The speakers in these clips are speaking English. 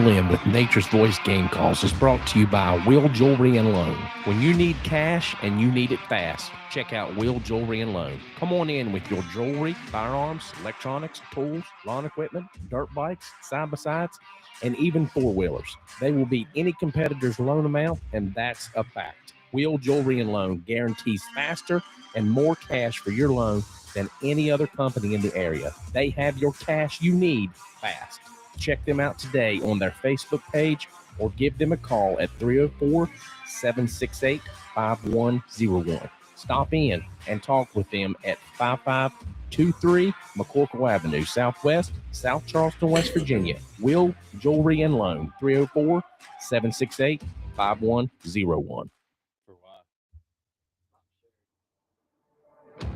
Limb with Nature's Voice Game Calls is brought to you by Will Jewelry and Loan. When you need cash and you need it fast, check out Will Jewelry and Loan. Come on in with your jewelry, firearms, electronics, tools, lawn equipment, dirt bikes, side-by-sides, and even four-wheelers. They will beat any competitor's loan amount, and that's a fact. Will Jewelry and Loan guarantees faster and more cash for your loan than any other company in the area. They have your cash you need fast. Check them out today on their Facebook page or give them a call at 304-768-5101. Stop in and talk with them at 5523 McCorkle Avenue, Southwest, South Charleston, West Virginia. Will Jewelry and Loan, 304-768-5101.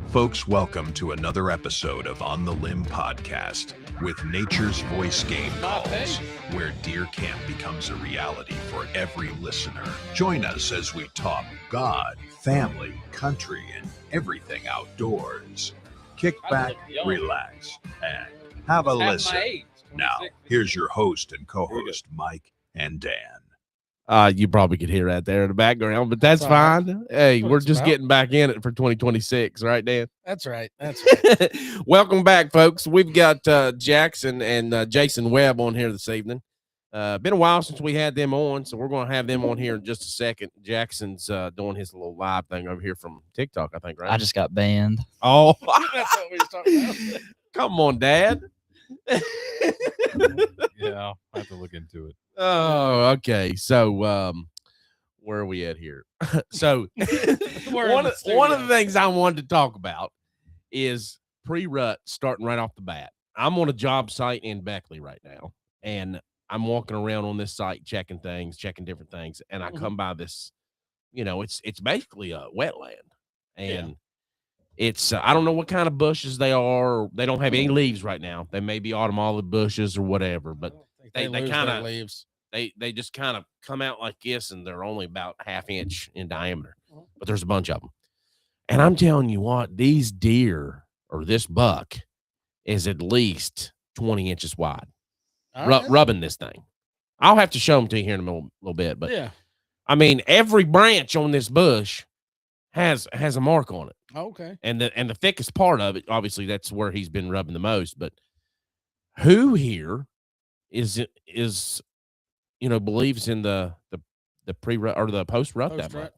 Folks, welcome to another episode of On the Limb Podcast with Nature's Voice Game Calls, where deer camp becomes a reality for every listener. Join us as we talk God, family, country, and everything outdoors. Kick back, relax, and have a listen. Now, here's your host and co-host, Mike and Dan. You probably could hear that there in the background, but that's fine. Hey, we're just getting back in it for 2026, right, Dan? That's right. That's right. Welcome back, folks. We've got Jackson and Jason Webb on here this evening. Been a while since we had them on, so we're going to have them on here in just a second. Jackson's doing his little live thing over here from TikTok, I think, right? I just got banned. Oh, That's what we was talking about. Come on, Dad. Yeah, I have to look into it. Oh, okay. So, where are we at here? So, one of the things I wanted to talk about is pre-rut starting right off the bat. I'm on a job site in Beckley right now, and I'm walking around on this site checking different things, and I come by this, it's basically a wetland, and it's I don't know what kind of bushes they are. They don't have any leaves right now. They may be autumn olive bushes or whatever, but they kind of leaves. They just kind of come out like this, and they're only about ½ inch in diameter, but there's a bunch of them. And I'm telling you what, these deer or this buck is at least 20 inches wide, rubbing this thing. I'll have to show them to you here in a little bit, but yeah, I mean, every branch on this bush has a mark on it. Okay. And the thickest part of it, obviously, that's where he's been rubbing the most. But who here is believes in the pre-rut or the post-rut that much?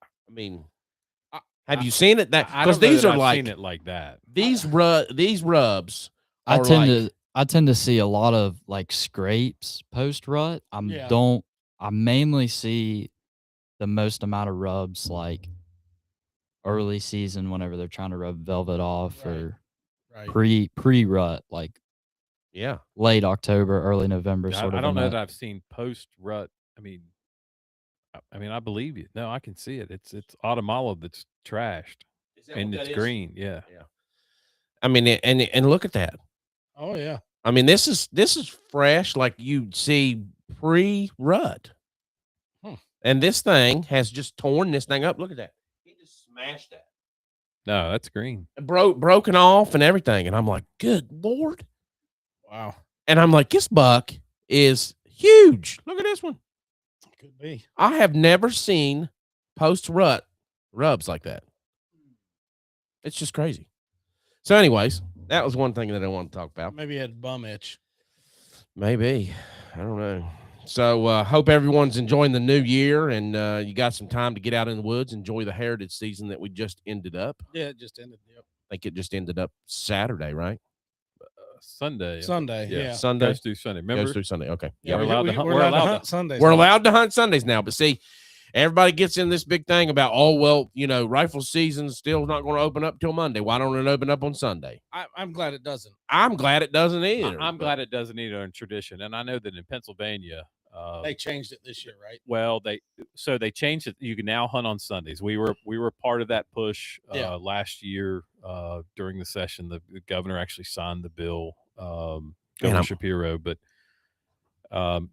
I mean, have you seen it? Because these are like, seen it like that. These rubs. I tend to see a lot of like scrapes post-rut. I mainly see the most amount of rubs like early season whenever they're trying to rub velvet off, or pre-rut, like late October, early November. I don't know that I've seen post-rut. I mean, I believe you. No, I can see it. It's autumn olive that's trashed, and it's green. Yeah. I mean, and look at that. Oh yeah. I mean, this is fresh, like you'd see pre-rut. And this thing has just torn this thing up. Look at that. He just smashed that. No, that's green. Broken off and everything. And I'm like, good Lord. Wow. And I'm like, this buck is huge. Look at this one. Could be. I have never seen post-rut rubs like that. It's just crazy. So anyways, that was one thing that I wanted to talk about. Maybe he had bum itch. Maybe. I don't know. So hope everyone's enjoying the new year, and you got some time to get out in the woods, enjoy the heritage season that we just ended up. Yeah, it just ended. Yep. I think it just ended up Saturday, right? Sunday. Yeah. Sunday. Goes through Sunday. Remember? Goes through Sunday. Okay. Yeah, we're allowed to hunt. We're allowed to hunt Sundays. We're allowed to hunt Sundays now, but see, everybody gets in this big thing about, rifle season's still not going to open up till Monday. Why don't it open up on Sunday? I'm glad it doesn't. I'm glad it doesn't either. I'm glad it doesn't either in tradition. And I know that in Pennsylvania, they changed it this year, right? Well, they changed it. You can now hunt on Sundays. We were part of that push last year during the session. The governor actually signed the bill, Governor Shapiro, but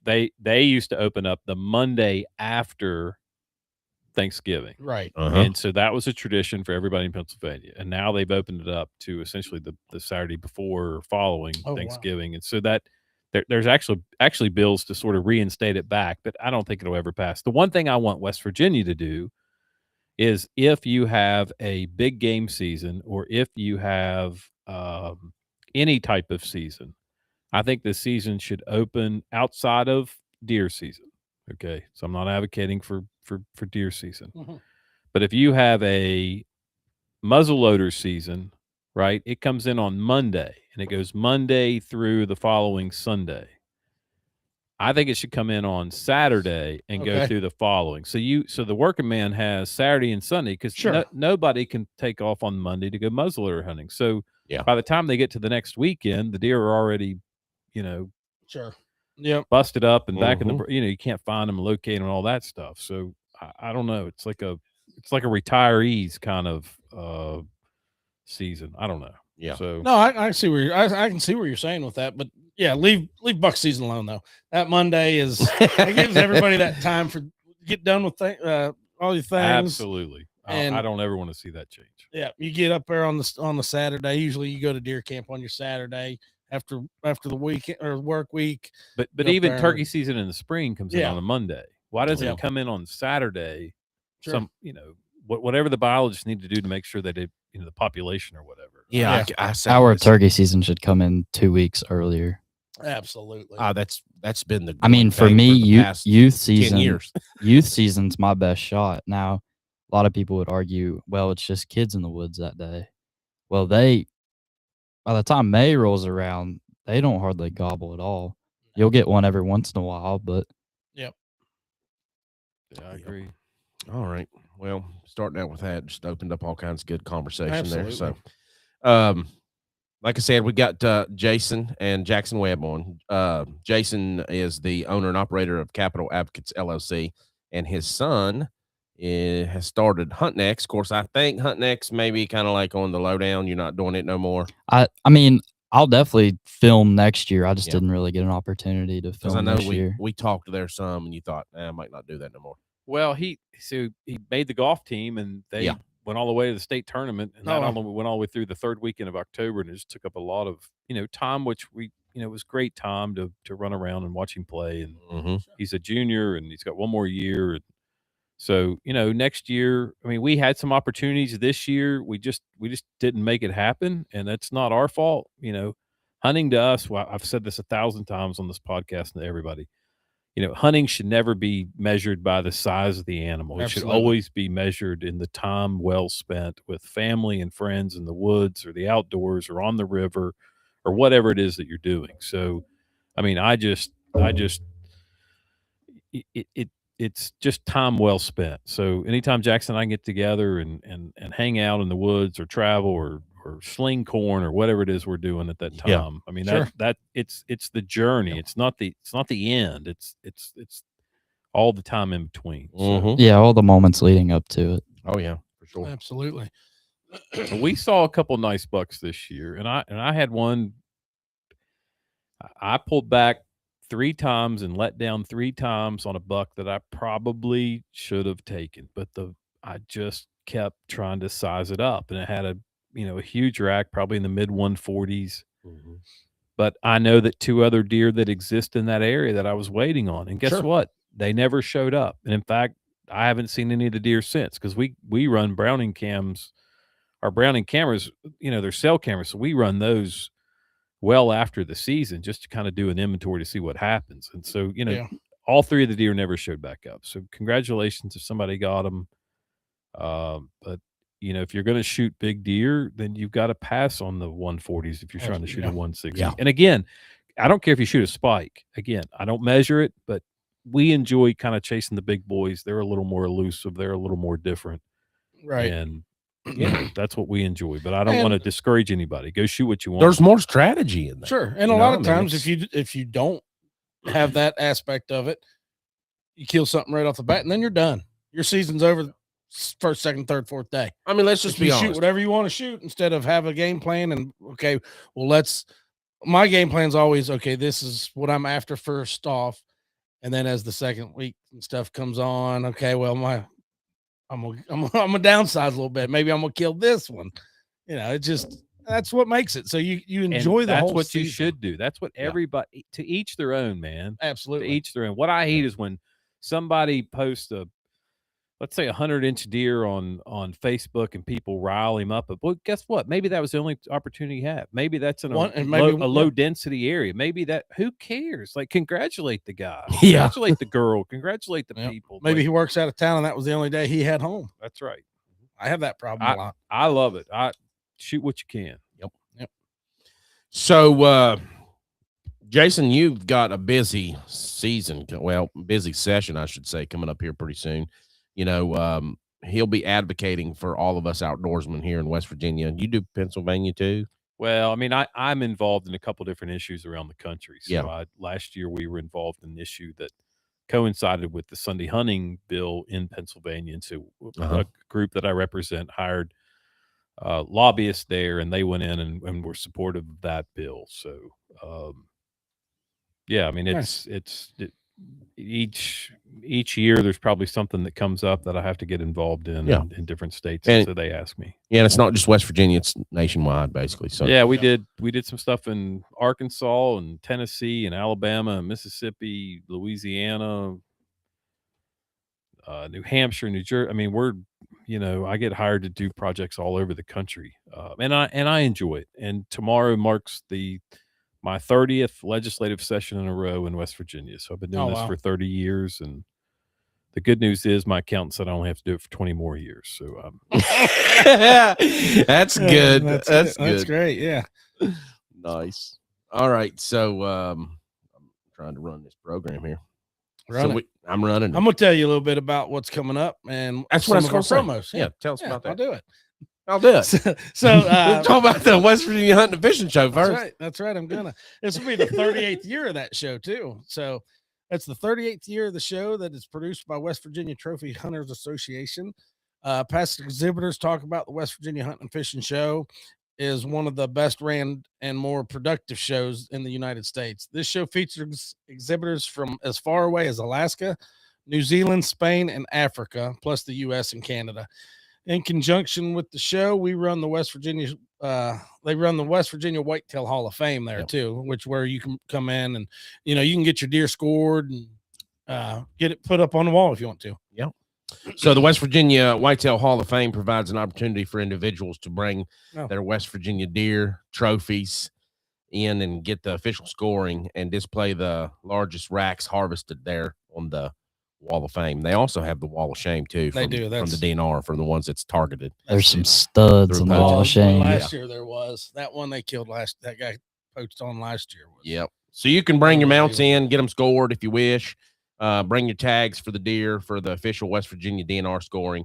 they used to open up the Monday after Thanksgiving. Right. And so that was a tradition for everybody in Pennsylvania. And now they've opened it up to essentially the Saturday before or following Thanksgiving. Wow. And so that there's actually bills to sort of reinstate it back, but I don't think it'll ever pass. The one thing I want West Virginia to do is if you have a big game season or if you have any type of season, I think the season should open outside of deer season. Okay, so I'm not advocating for deer season, but if you have a muzzleloader season, right, it comes in on Monday and it goes Monday through the following Sunday. I think it should come in on Saturday and go through the following. So the working man has Saturday and Sunday because nobody can take off on Monday to go muzzleloader hunting. So by the time they get to the next weekend, the deer are already, busted up and back in the, you can't find them, locate them, and all that stuff. So I don't know. It's like a retirees kind of season. I don't know. Yeah. So no, I see where I can see where you're saying with that, but yeah, leave buck season alone though. That Monday it gives everybody that time for get done with all your things. Absolutely. And I don't ever want to see that change. Yeah, you get up there on the Saturday. Usually, you go to deer camp on your Saturday after the weekend or work week. But even turkey season in the spring comes in on a Monday. Why doesn't it come in on Saturday? Some whatever the biologists need to do to make sure that it the population or whatever. Yeah, our turkey season should come in 2 weeks earlier. Absolutely. That's been the. I mean, for me, youth season, 10 years. youth season's my best shot. Now, a lot of people would argue, well, it's just kids in the woods that day. Well, by the time May rolls around, they don't hardly gobble at all. You'll get one every once in a while, but. Yep. Yeah, I agree. All right. Well, starting out with that, just opened up all kinds of good conversation Absolutely. there. So, like I said, we got Jason and Jackson Webb on. Jason is the owner and operator of Capital Advocates LLC, and his son has started Hunt Next. Of course, I think Hunt Next maybe kind of like on the lowdown. You're not doing it no more. I mean, I'll definitely film next year. I just didn't really get an opportunity to film this year. We talked there some, and you thought, I might not do that no more. Well, he made the golf team, and they went all the way to the state tournament, and that went all the way through the third weekend of October, and it just took up a lot of time, which it was great time to run around and watch him play. And he's a junior, and he's got one more year. And so next year, I mean, we had some opportunities this year. We just didn't make it happen, and that's not our fault. Hunting to us, well, I've said this 1,000 times on this podcast to everybody. Hunting should never be measured by the size of the animal. It should always be measured in the time well spent with family and friends in the woods or the outdoors or on the river or whatever it is that you're doing. So, I mean, it's just time well spent. So anytime Jackson and I get together and hang out in the woods or travel or sling corn or whatever it is we're doing at that time. I mean, that it's the journey. It's not the end. It's all the time in between. So. Yeah. All the moments leading up to it. Oh yeah, for sure. Absolutely. We saw a couple nice bucks this year, and I had one. I pulled back 3 times and let down 3 times on a buck that I probably should have taken, but I just kept trying to size it up, and it had a huge rack, probably in the mid 140s. But I know that 2 other deer that exist in that area that I was waiting on, and guess what? They never showed up. And in fact, I haven't seen any of the deer since, because we run Browning cams. Our Browning cameras, they're cell cameras, so we run those well after the season just to kind of do an inventory to see what happens. And so, all 3 of the deer never showed back up. So congratulations if somebody got them. But if you're going to shoot big deer, then you've got to pass on the 140s if you're trying to shoot a 160. Yeah. And again, I don't care if you shoot a spike. Again, I don't measure it, but we enjoy kind of chasing the big boys. They're a little more elusive. They're a little more different. Right. And that's what we enjoy. But I don't want to discourage anybody. Go shoot what you want. There's more strategy in that. Sure. And a lot of times if you don't have that aspect of it, you kill something right off the bat and then you're done. Your season's over. First, second, third, fourth day. I mean, let's just be honest. Shoot whatever you want to shoot instead of have a game plan. And my game plan is always, this is what I'm after first off. And then as the second week and stuff comes on, I'm gonna downsize a little bit. Maybe I'm gonna kill this one. It just, That's what makes it. So you enjoy and the whole that's what season. you should do. That's what everybody, to each their own, man. Absolutely. To each their own. What I hate is when somebody posts let's say 100-inch deer on Facebook and people rile him up. But well, guess what? Maybe that was the only opportunity he had. Maybe that's in a low density area. Maybe who cares? Like, congratulate the guy. Congratulate the girl. Congratulate the people. Maybe like, he works out of town and that was the only day he had home. That's right. I have that problem a lot. I love it. I shoot what you can. Yep. So, Jason, you've got a busy season. Well, busy session, I should say, coming up here pretty soon. He'll be advocating for all of us outdoorsmen here in West Virginia. You do Pennsylvania too? Well, I mean, I'm involved in a couple different issues around the country. So Yeah. Last year we were involved in an issue that coincided with the Sunday hunting bill in Pennsylvania. And so a group that I represent hired lobbyists there, and they went in and were supportive of that bill. So, yeah, I mean, each year there's probably something that comes up that I have to get involved in different states. And so they ask me. Yeah, and it's not just West Virginia, it's nationwide basically. So yeah, we did some stuff in Arkansas and Tennessee and Alabama and Mississippi, Louisiana, New Hampshire, New Jersey. I mean, I get hired to do projects all over the country. And I enjoy it. And tomorrow marks my 30th legislative session in a row in West Virginia. So I've been doing this for 30 years. And the good news is my accountant said I only have to do it for 20 more years. So that's good. That's good. That's great. Yeah. Nice. All right. So I'm trying to run this program here. I'm running. I'm going to tell you a little bit about what's coming up. And that's what I was going to say. Promos. Yeah. Tell us about that. I'll do it. I'll do it. So we'll talk about the West Virginia Hunting and Fishing Show first. That's right. I'm gonna. This will be the 38th year of that show too. So that's the 38th year of the show that is produced by West Virginia Trophy Hunters Association. Past exhibitors talk about the West Virginia Hunting and Fishing Show is one of the best ran and more productive shows in the United States. This show features exhibitors from as far away as Alaska, New Zealand, Spain, and Africa, plus the U.S. and Canada. In conjunction with the show, we run the West Virginia. They run the West Virginia Whitetail Hall of Fame there too, where you can come in and you can get your deer scored and get it put up on the wall if you want to. Yep. So the West Virginia Whitetail Hall of Fame provides an opportunity for individuals to bring their West Virginia deer trophies in and get the official scoring and display the largest racks harvested there on the Wall of Fame. They also have the Wall of Shame too. From the DNR, from the ones that's targeted. There's some studs on the Wall of Shame. Last year there was that one they killed that guy poached on last year. Yep. So you can bring your mounts in, get them scored if you wish. Bring your tags for the deer for the official West Virginia DNR scoring.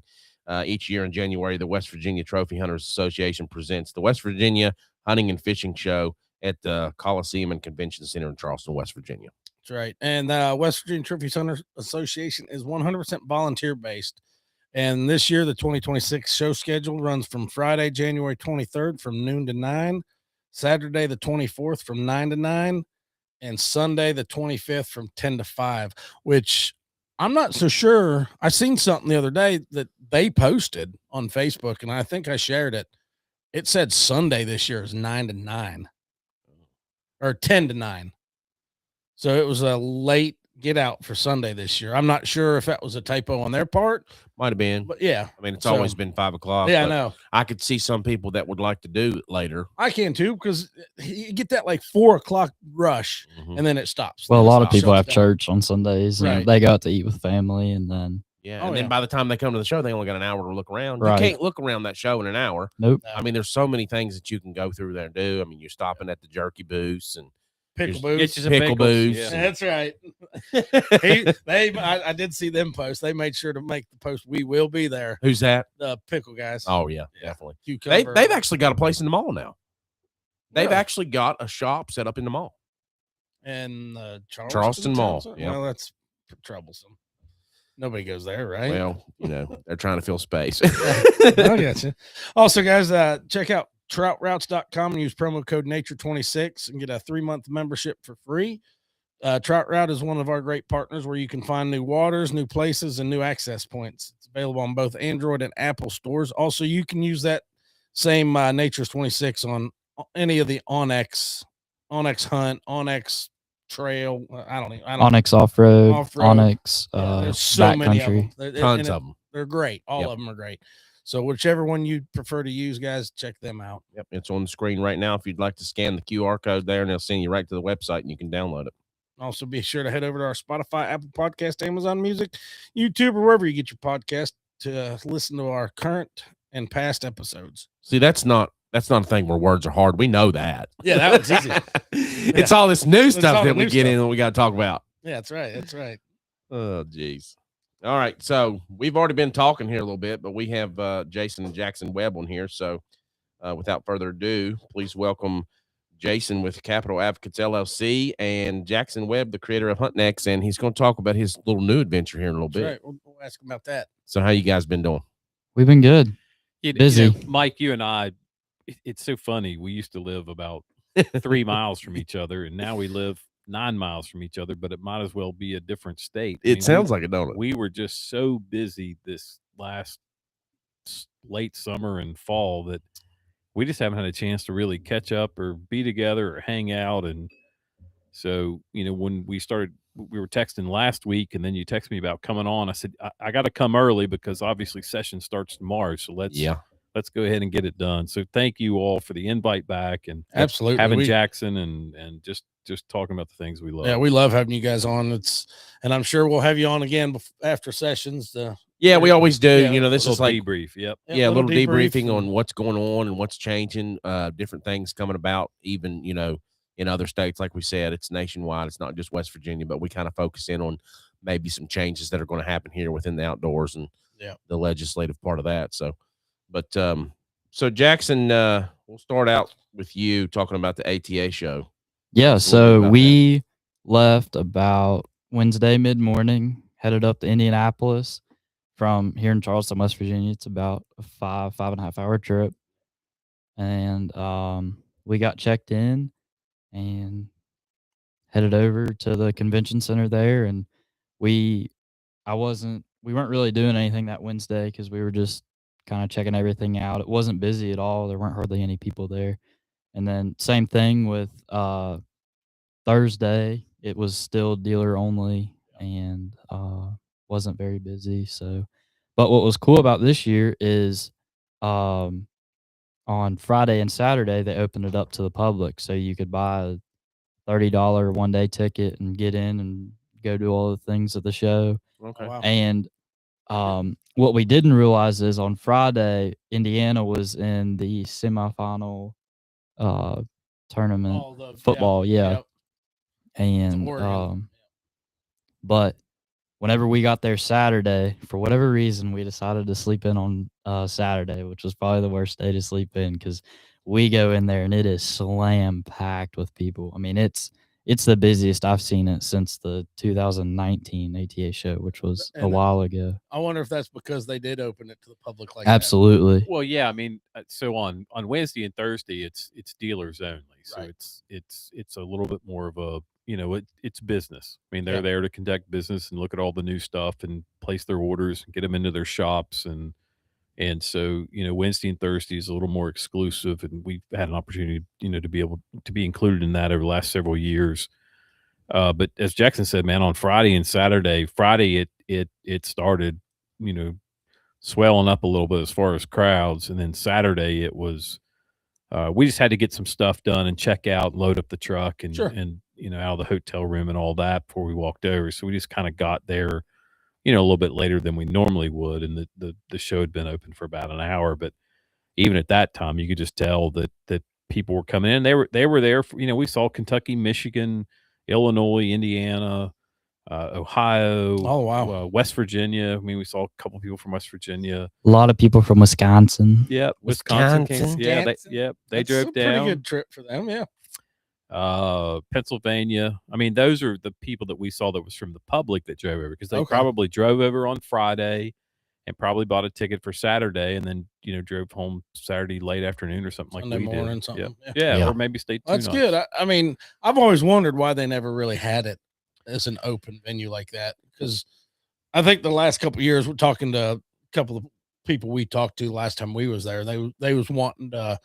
Each year in January, the West Virginia Trophy Hunters Association presents the West Virginia Hunting and Fishing Show at the Coliseum and Convention Center in Charleston, West Virginia. That's right. And West Virginia Trophy Hunters Association is 100% volunteer based. And this year, the 2026 show schedule runs from Friday, January 23rd from noon to 9, Saturday, the 24th from 9 to 9, and Sunday, the 25th from 10 to 5, which I'm not so sure. I seen something the other day that they posted on Facebook, and I think I shared it. It said Sunday this year is 9 to 9 or 10 to 9. So it was a late get out for Sunday this year. I'm not sure if that was a typo on their part. Might have been. But yeah. I mean, it's always been 5 o'clock. Yeah, I know. I could see some people that would like to do it later. I can too, because you get that like 4 o'clock rush and then it stops. Well, a lot of people have church on Sundays. Right. They go out to eat with family and then. Yeah. And then by the time they come to the show, they only got an hour to look around. Right. You can't look around that show in an hour. Nope. I mean, there's so many things that you can go through there and do. I mean, you're stopping at the jerky booths and pickle booths. Pickle booths. Yeah. That's right. I did see them post. They made sure to make the post. We will be there. Who's that? The pickle guys. Oh yeah, definitely. They've actually got a place in the mall now. They've actually got a shop set up in the mall. And Charleston Mall. Yeah. Well, that's troublesome. Nobody goes there, right? Well, they're trying to fill space. I got you. Also, guys, check out troutroutes.com and use promo code nature26 and get a 3-month membership for free. Trout Route is one of our great partners where you can find new waters, new places, and new access points. It's available on both Android and Apple stores. Also, you can use that Same Nature's 26 on any of the Onyx Hunt, Onyx Trail. I don't Onyx Off-Road, Onyx there's so many Backcountry. of them. Tons of them. They're great. All of them are great. So whichever one you prefer to use, guys, check them out. Yep, it's on the screen right now. If you'd like to scan the QR code there, and they'll send you right to the website, and you can download it. Also, be sure to head over to our Spotify, Apple Podcast, Amazon Music, YouTube, or wherever you get your podcast to listen to our current and past episodes. See, that's not a thing where words are hard. We know that. Yeah, that was easy. It's all this new stuff that we get in and we got to talk about. Yeah, that's right. That's right. Oh, geez. All right. So we've already been talking here a little bit, but we have Jason and Jackson Webb on here. So without further ado, please welcome Jason with Capital Advocates LLC and Jackson Webb, the creator of HuntNext, and he's going to talk about his little new adventure here in a little bit. Right. We'll ask him about that. So how you guys been doing? We've been good. Busy. You know, Mike, you and I, it's so funny. We used to live about 3 miles from each other, and now we live 9 miles from each other, but it might as well be a different state. It sounds like it, don't it? We were just so busy this last late summer and fall that we just haven't had a chance to really catch up or be together or hang out. And so, you know, when we were texting last week, and then you texted me about coming on. I said, I got to come early because obviously session starts tomorrow. So let's go ahead and get it done. So thank you all for the invite back, and absolutely having Jackson and just talking about the things we love. Yeah, we love having you guys on. And I'm sure we'll have you on again after sessions. Yeah, we always do. Yeah, you know, this is like debrief. Yep. Yeah, a little debriefing on what's going on and what's changing, different things coming about, even, you know, in other states. Like we said, it's nationwide. It's not just West Virginia, but we kind of focus in on maybe some changes that are going to happen here within the outdoors and the legislative part of that. So, but so Jackson, we'll start out with you talking about the ATA show. Yeah, so we left about Wednesday mid-morning, headed up to Indianapolis. From here in Charleston, West Virginia, it's about a 5.5 hour trip. And we got checked in and headed over to the convention center there. And we weren't really doing anything that Wednesday because we were just kind of checking everything out. It wasn't busy at all. There weren't hardly any people there. And then same thing with Thursday. It was still dealer only and wasn't very busy. So, but what was cool about this year is on Friday and Saturday they opened it up to the public, so you could buy a $30 one-day ticket and get in and go do all the things at the show. Okay. Wow. And what we didn't realize is on Friday Indiana was in the semifinal tournament football. And but whenever we got there Saturday, for whatever reason, we decided to sleep in on Saturday, which was probably the worst day to sleep in because we go in there and it is slam packed with people. I mean, it's the busiest I've seen it since the 2019 ATA show, which was a while ago. I wonder if that's because they did open it to the public like Absolutely. that. Well, yeah, I mean, so on Wednesday and Thursday, it's dealers only. So right. it's a little bit more of a, you know, it's business. I mean, they're there to conduct business and look at all the new stuff and place their orders and get them into their shops. And so, you know, Wednesday and Thursday is a little more exclusive, and we've had an opportunity, you know, to be able to be included in that over the last several years. But as Jackson said, man, on Friday and Saturday, it started, you know, swelling up a little bit as far as crowds. And then Saturday it was, we just had to get some stuff done and check out, load up the truck and, you know, out of the hotel room and all that before we walked over. So we just kind of got there, you know, a little bit later than we normally would. And the show had been open for about an hour, but even at that time, you could just tell that people were coming in. They were there for, you know, we saw Kentucky, Michigan, Illinois, Indiana, Ohio. Oh, wow. West Virginia. I mean, we saw a couple people from West Virginia. A lot of people from Wisconsin. Yeah, Wisconsin. They drove down. Pretty good trip for them. Yeah. Pennsylvania. I mean, those are the people that we saw that was from the public that drove over, because they probably drove over on Friday and probably bought a ticket for Saturday and then, you know, drove home Saturday late afternoon or something Sunday like we morning, did. something. Yeah, or maybe stayed 2 nights. That's good. I mean, I've always wondered why they never really had it as an open venue like that, because I think the last couple of years, we're talking to a couple of people we talked to last time we was there. They was wanting to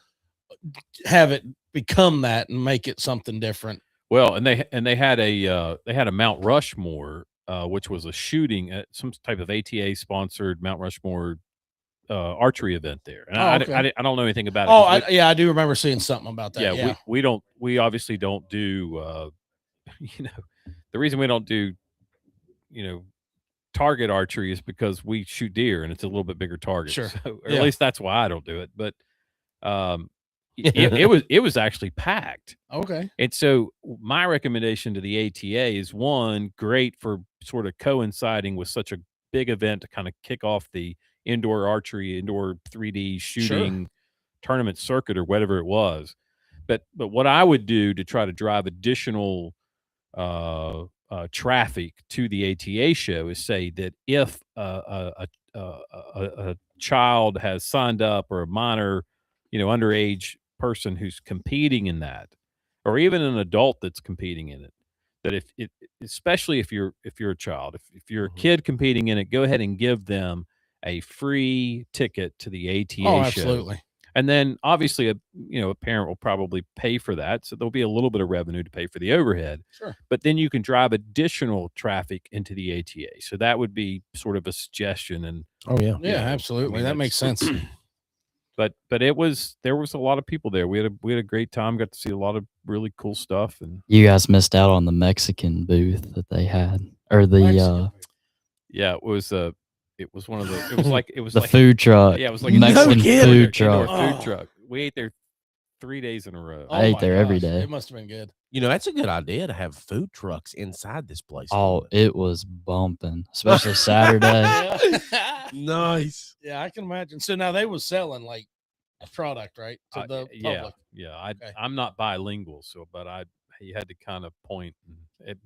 have it become that and make it something different. Well, and they had a Mount Rushmore, which was a shooting at some type of ATA sponsored Mount Rushmore archery event there. And I don't know anything about it. Oh, I do remember seeing something about that. Yeah, we obviously don't do the reason we don't do target archery is because we shoot deer and it's a little bit bigger target. Sure. So, or at least that's why I don't do it. But it was actually packed. Okay. And so my recommendation to the ATA is, one, great for sort of coinciding with such a big event to kind of kick off the indoor archery, indoor 3D shooting tournament circuit or whatever it was. But what I would do to try to drive additional traffic to the ATA show is say that if a child has signed up, or a minor, underage person who's competing in that, or even an adult that's competing in it, that especially if you're a child, if you're a kid competing in it, go ahead and give them a free ticket to the ATA show. Absolutely. And then obviously a parent will probably pay for that, so there'll be a little bit of revenue to pay for the overhead. Sure. But then you can drive additional traffic into the ATA. So that would be sort of a suggestion. And absolutely, that makes sense. But there was a lot of people there. We had a great time. Got to see a lot of really cool stuff. And you guys missed out on the Mexican booth that they had, or the it was one of the. It was the like food truck. Yeah, it was like Mexican food truck. Food truck. We ate there 3 days in a row. I ate there every day. It must have been good. That's a good idea to have food trucks inside this place. Oh, it was bumping, especially Saturday. Nice. Yeah, I can imagine. So now they was selling like a product, right, to the public. Yeah. I'm not bilingual, but you had to kind of point,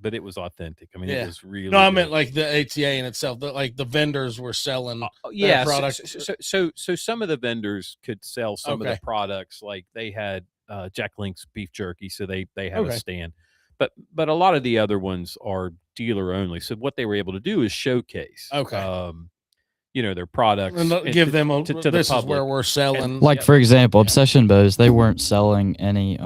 but it was authentic. I mean, it was really. No, I meant like the ATA in itself. Like the vendors were selling. Their products. So some of the vendors could sell some of the products. Like they had Jack Link's beef jerky, so they had a stand. But a lot of the other ones are dealer only. So what they were able to do is showcase. Their products, and give them to this the is public. where we're selling. Like for example, Obsession Bows, they weren't selling any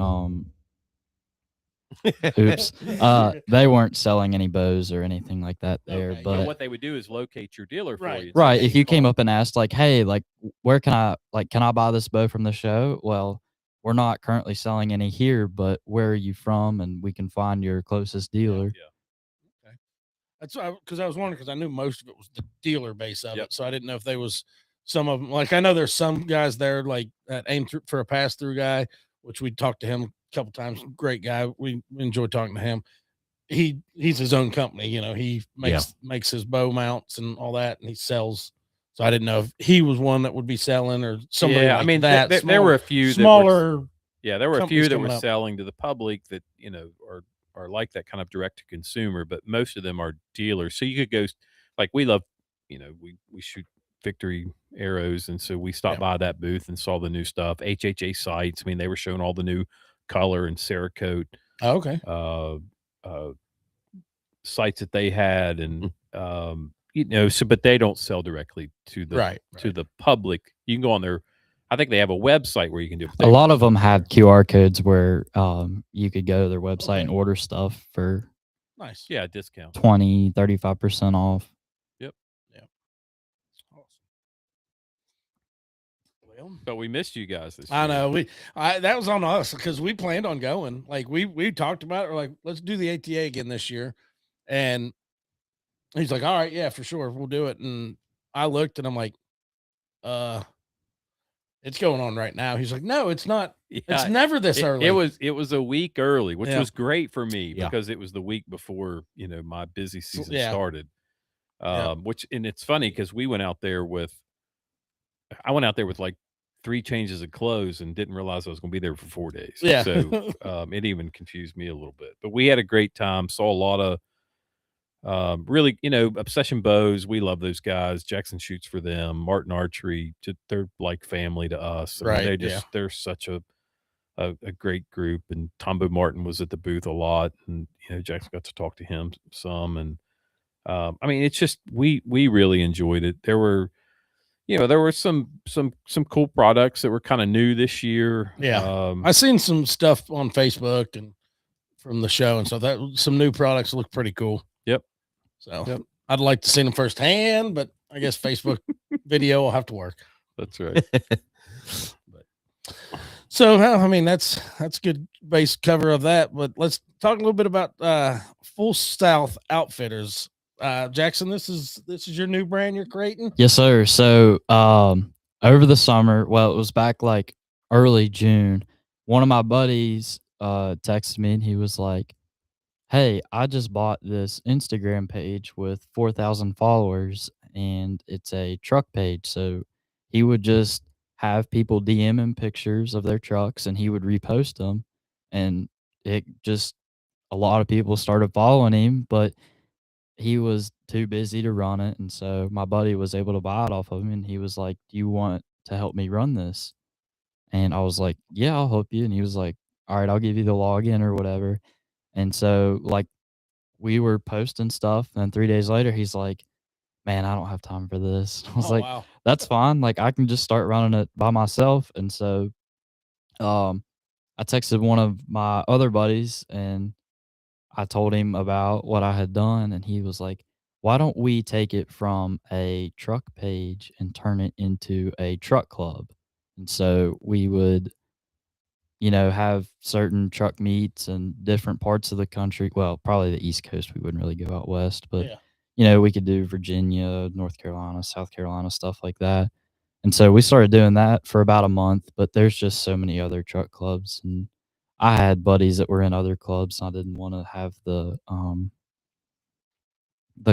they weren't selling any bows or anything like that there. But what they would do is locate your dealer for you. Right. If you came up and asked like, hey, like where can I buy this bow from the show? Well, we're not currently selling any here, but where are you from? And we can find your closest dealer. Yeah. Okay. That's because I was wondering, because I knew most of it was the dealer base of it. So I didn't know if there was some of them. Like I know there's some guys there like that aim for a pass through guy, which we talked to him a couple times. Great guy. We enjoy talking to him. He's his own company. He makes his bow mounts and all that, and he sells. So I didn't know if he was one that would be selling or somebody. Yeah, like I mean, that. there were a few smaller. There were a few that were selling to the public that are like that kind of direct to consumer, but most of them are dealers. So you could go, like we love, we shoot Victory arrows, and so we stopped by that booth and saw the new stuff. HHA sights. I mean, they were showing all the new color and Cerakote. Oh, okay. Sights that they had, and but they don't sell directly to the to the public. You can go on their. I think they have a website where you can do it. A lot of them have QR codes where you could go to their website and order stuff for discount 20-35% off. But we missed you guys this year. I know that was on us because we planned on going. Like we talked about it. We're like, let's do the ATA again this year. And he's like, all right, yeah, for sure. We'll do it. And I looked and I'm like, it's going on right now. He's like, no, it's not. It's never this early. It was a week early, which was great for me because it was the week before, my busy season started. And it's funny because I went out there with like 3 changes of clothes and didn't realize I was going to be there for 4 days. Yeah. So it even confused me a little bit, but we had a great time. Saw a lot of really, Obsession Bows. We love those guys. Jackson shoots for them. Martin Archery. They're like family to us. I mean, they're such a great group. And Tombo Martin was at the booth a lot, and Jackson got to talk to him some. And I mean, it's just we really enjoyed it. There were. there were some cool products that were kind of new this year. Yeah. I seen some stuff on Facebook and from the show, and so that some new products look pretty cool. Yep. So I'd like to see them firsthand, but I guess Facebook video will have to work. That's right. So, I mean, that's a good base cover of that. But let's talk a little bit about Full South Outfitters. Jackson, this is your new brand you're creating? Yes, sir. So, over the summer, well, it was back like early June. One of my buddies texted me and he was like, "Hey, I just bought this Instagram page with 4,000 followers, and it's a truck page." So he would just have people DM him pictures of their trucks, and he would repost them, and it just a lot of people started following him, but he was too busy to run it, and so my buddy was able to buy it off of him, and he was like, "Do you want to help me run this?" And I was like, "Yeah, I'll help you." And he was like, "All right, I'll give you the login or whatever." And so, like, we were posting stuff, and 3 days later, he's like, "Man, I don't have time for this." I was like, wow. "That's fine. Like, I can just start running it by myself." And so, I texted one of my other buddies, and I told him about what I had done, and he was like, "Why don't we take it from a truck page and turn it into a truck club?" And so we would, have certain truck meets in different parts of the country. Well, probably the East Coast. We wouldn't really go out west, but we could do Virginia, North Carolina, South Carolina, stuff like that. And so we started doing that for about a month, but there's just so many other truck clubs, and I had buddies that were in other clubs, and I didn't want to have the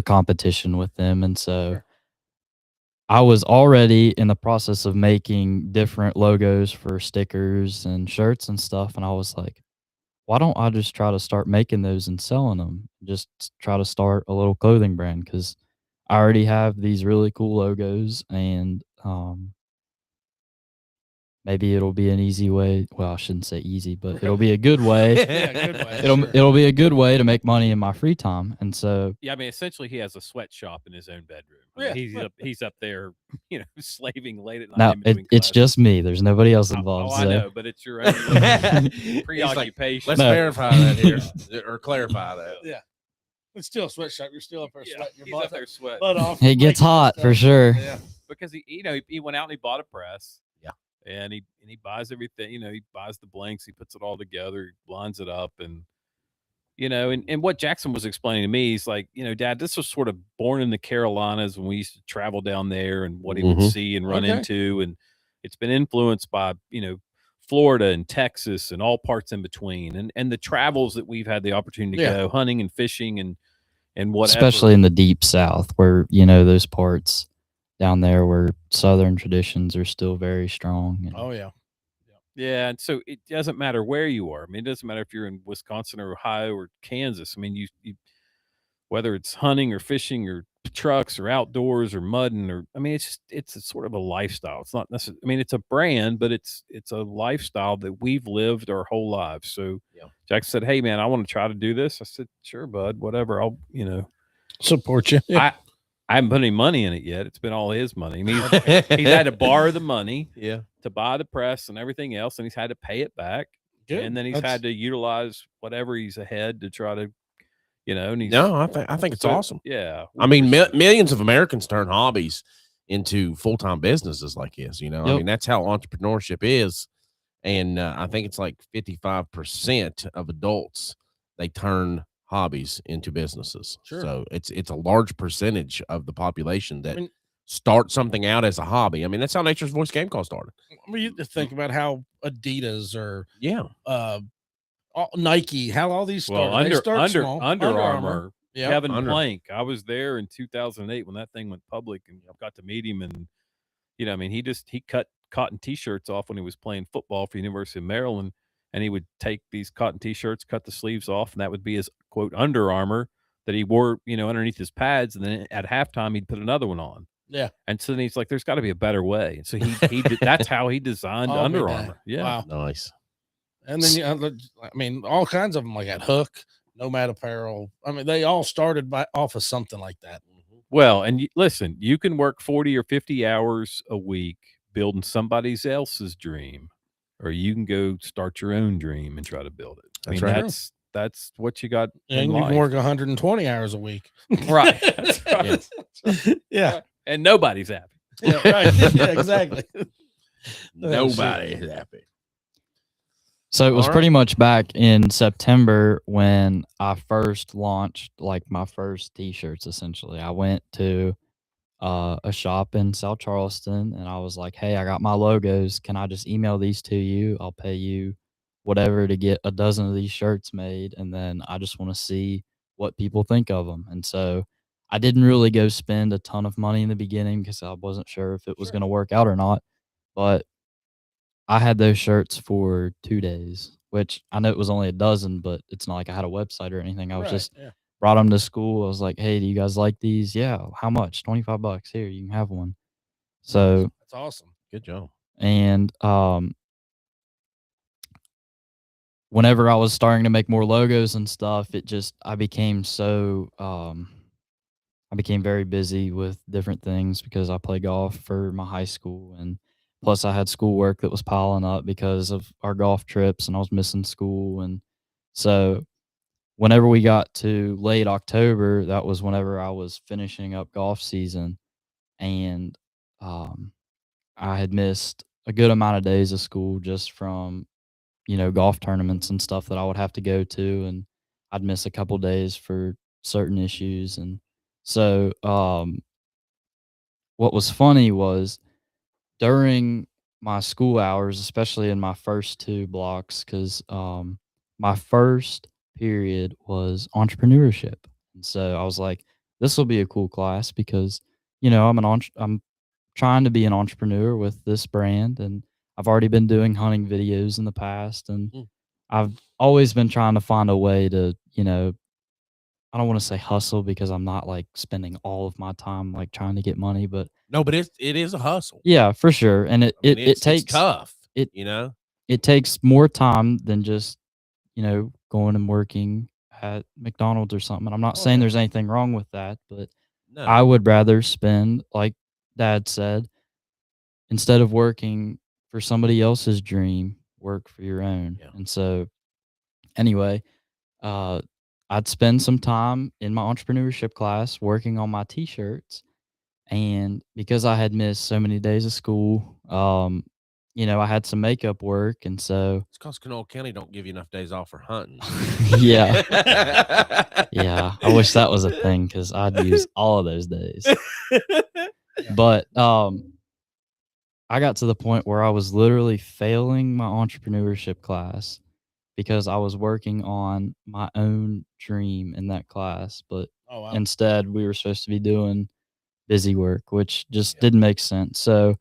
competition with them. And so I was already in the process of making different logos for stickers and shirts and stuff. And I was like, why don't I just try to start making those and selling them? Just try to start a little clothing brand, because I already have these really cool logos, and maybe it'll be an easy way. Well, I shouldn't say easy, but it'll be a good way. Good way. It'll be a good way to make money in my free time. And so, I mean, essentially, he has a sweatshop in his own bedroom. Yeah. He's up there, slaving late at night. now it's just me. There's nobody else involved. I know, but it's your own preoccupation. Let's verify that here or clarify that. Yeah. It's still a sweatshop. You're still up there sweating your He's butt up there sweating. butt off. It gets hot for sure. Yeah. Because he went out and he bought a press. Yeah. And he buys everything, he buys the blanks, he puts it all together, he lines it up, and and what Jackson was explaining to me, he's like, Dad, this was sort of born in the Carolinas when we used to travel down there, and what he would see and run into, and it's been influenced by Florida and Texas and all parts in between, and the travels that we've had the opportunity to go hunting and fishing and whatever. Especially in the deep South, where those parts down there where Southern traditions are still very strong. Yeah, and so it doesn't matter where you are. I mean, it doesn't matter if you're in Wisconsin or Ohio or Kansas. I mean, you whether it's hunting or fishing or trucks or outdoors or mudding, or I mean, it's a sort of a lifestyle. It's not necessarily. I mean, it's a brand, but it's a lifestyle that we've lived our whole lives. So Jack said, "Hey, man, I want to try to do this." I said, "Sure, bud. Whatever. I'll support you." I haven't put any money in it yet. It's been all his money. I mean, he's had to borrow the money to buy the press and everything else, and he's had to pay it back. Good. And then he's had to utilize whatever he's ahead to try to, and he's, I think it's awesome. Yeah. I mean, millions of Americans turn hobbies into full-time businesses like this, I mean, that's how entrepreneurship is. And I think it's like 55% of adults, they turn hobbies into businesses. Sure. So it's a large percentage of the population that start something out as a hobby. I mean, that's how Nature's Voice Game Call started. I mean, you think about how Adidas or Nike, how all these start. Under Armour. Kevin Plank. I was there in 2008 when that thing went public, and got to meet him. And I mean, he cut cotton T-shirts off when he was playing football for the University of Maryland. And he would take these cotton T-shirts, cut the sleeves off, and that would be his, quote, Under Armour that he wore, underneath his pads. And then at halftime, he'd put another one on. Yeah. And so then he's like, there's got to be a better way. And so he that's how he designed Under Armour. Yeah. Wow. Nice. And then, I mean, all kinds of them, like at Hook, Nomad Apparel. I mean, they all started off of something like that. Well, and listen, you can work 40 or 50 hours a week building somebody else's dream, or you can go start your own dream and try to build it. That's right. That's what you got. And you can work 120 hours a week. Right. That's right. Yeah. And nobody's happy. Yeah, right. Yeah, exactly. Nobody's happy. So it was pretty much back in September when I first launched like my first t-shirts. Essentially, I went to a shop in South Charleston and I was like, "Hey, I got my logos. Can I just email these to you? I'll pay you whatever to get a dozen of these shirts made, and then I just want to see what people think of them." And so I didn't really go spend a ton of money in the beginning because I wasn't sure if it was going to work out or not, but I had those shirts for 2 days, which I know it was only a dozen, but it's not like I had a website or anything. I was just brought them to school. I was like, "Hey, do you guys like these?" "Yeah." "How much?" $25. "Here, you can have one." So that's awesome. Good job. And whenever I was starting to make more logos and stuff, I became very busy with different things because I play golf for my high school, and plus I had schoolwork that was piling up because of our golf trips, and I was missing school. And so whenever we got to late October, that was whenever I was finishing up golf season, and I had missed a good amount of days of school just from, golf tournaments and stuff that I would have to go to, and I'd miss a couple days for certain issues. And so what was funny was during my school hours, especially in my first 2 blocks, because my first period was entrepreneurship. And so I was like, this will be a cool class because, I'm trying to be an entrepreneur with this brand, and I've already been doing hunting videos in the past, and I've always been trying to find a way to, I don't want to say hustle because I'm not like spending all of my time like trying to get money, but no, but it is a hustle. Yeah, for sure. And it takes it's tough. It takes more time than just, going and working at McDonald's or something. And I'm not saying there's anything wrong with that, but I would rather spend, like Dad said, instead of working for somebody else's dream, work for your own. Yeah. And so anyway, I'd spend some time in my entrepreneurship class working on my t-shirts. And because I had missed so many days of school, I had some makeup work. And so it's because Kanawha County don't give you enough days off for hunting. Yeah. Yeah. I wish that was a thing because I'd use all of those days. But I got to the point where I was literally failing my entrepreneurship class because I was working on my own dream in that class. But instead, we were supposed to be doing busy work, which just didn't make sense. So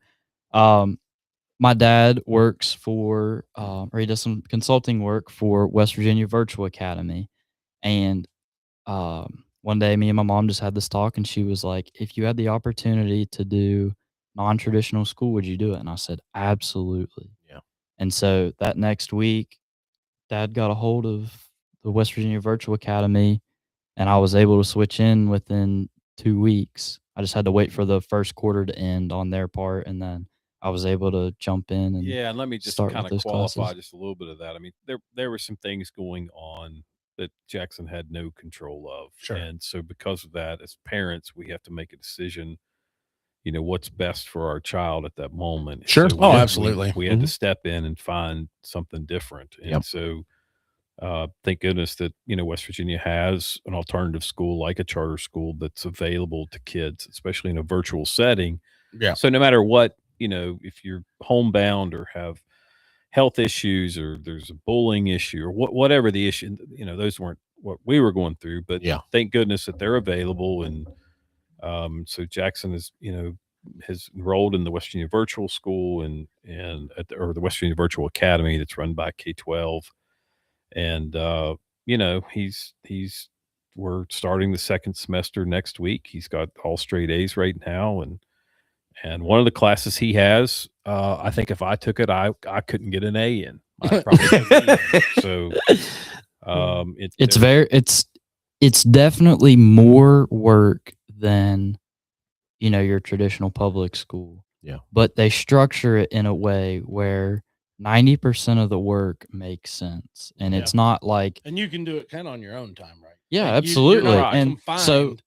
my dad works for, or he does some consulting work for West Virginia Virtual Academy. And one day, me and my mom just had this talk, and she was like, "If you had the opportunity to do non-traditional school, would you do it?" And I said, "Absolutely." Yeah. And so that next week, Dad got a hold of the West Virginia Virtual Academy, and I was able to switch in within 2 weeks. I just had to wait for the first quarter to end on their part, and then I was able to jump in. And and let me just kind of qualify just a little bit of that. I mean, there were some things going on that Jackson had no control of. Sure. And so because of that, as parents, we have to make a decision, what's best for our child at that moment. Sure. So absolutely. We had to step in and find something different. And so thank goodness that, West Virginia has an alternative school like a charter school that's available to kids, especially in a virtual setting. Yeah. So no matter what, if you're homebound or have health issues or there's a bullying issue or whatever the issue, those weren't what we were going through, but thank goodness that they're available. And so Jackson is, has enrolled in the West Virginia Virtual School and or the West Virginia Virtual Academy that's run by K-12. And, we're starting the second semester next week. He's got all straight A's right now. And one of the classes he has, I think if I took it, I couldn't get an A in. I probably couldn't get in. So it's definitely more work than your traditional public school. Yeah. But they structure it in a way where 90% of the work makes sense. And it's not like. And you can do it kind of on your own time, right? Yeah, like absolutely. You're not and so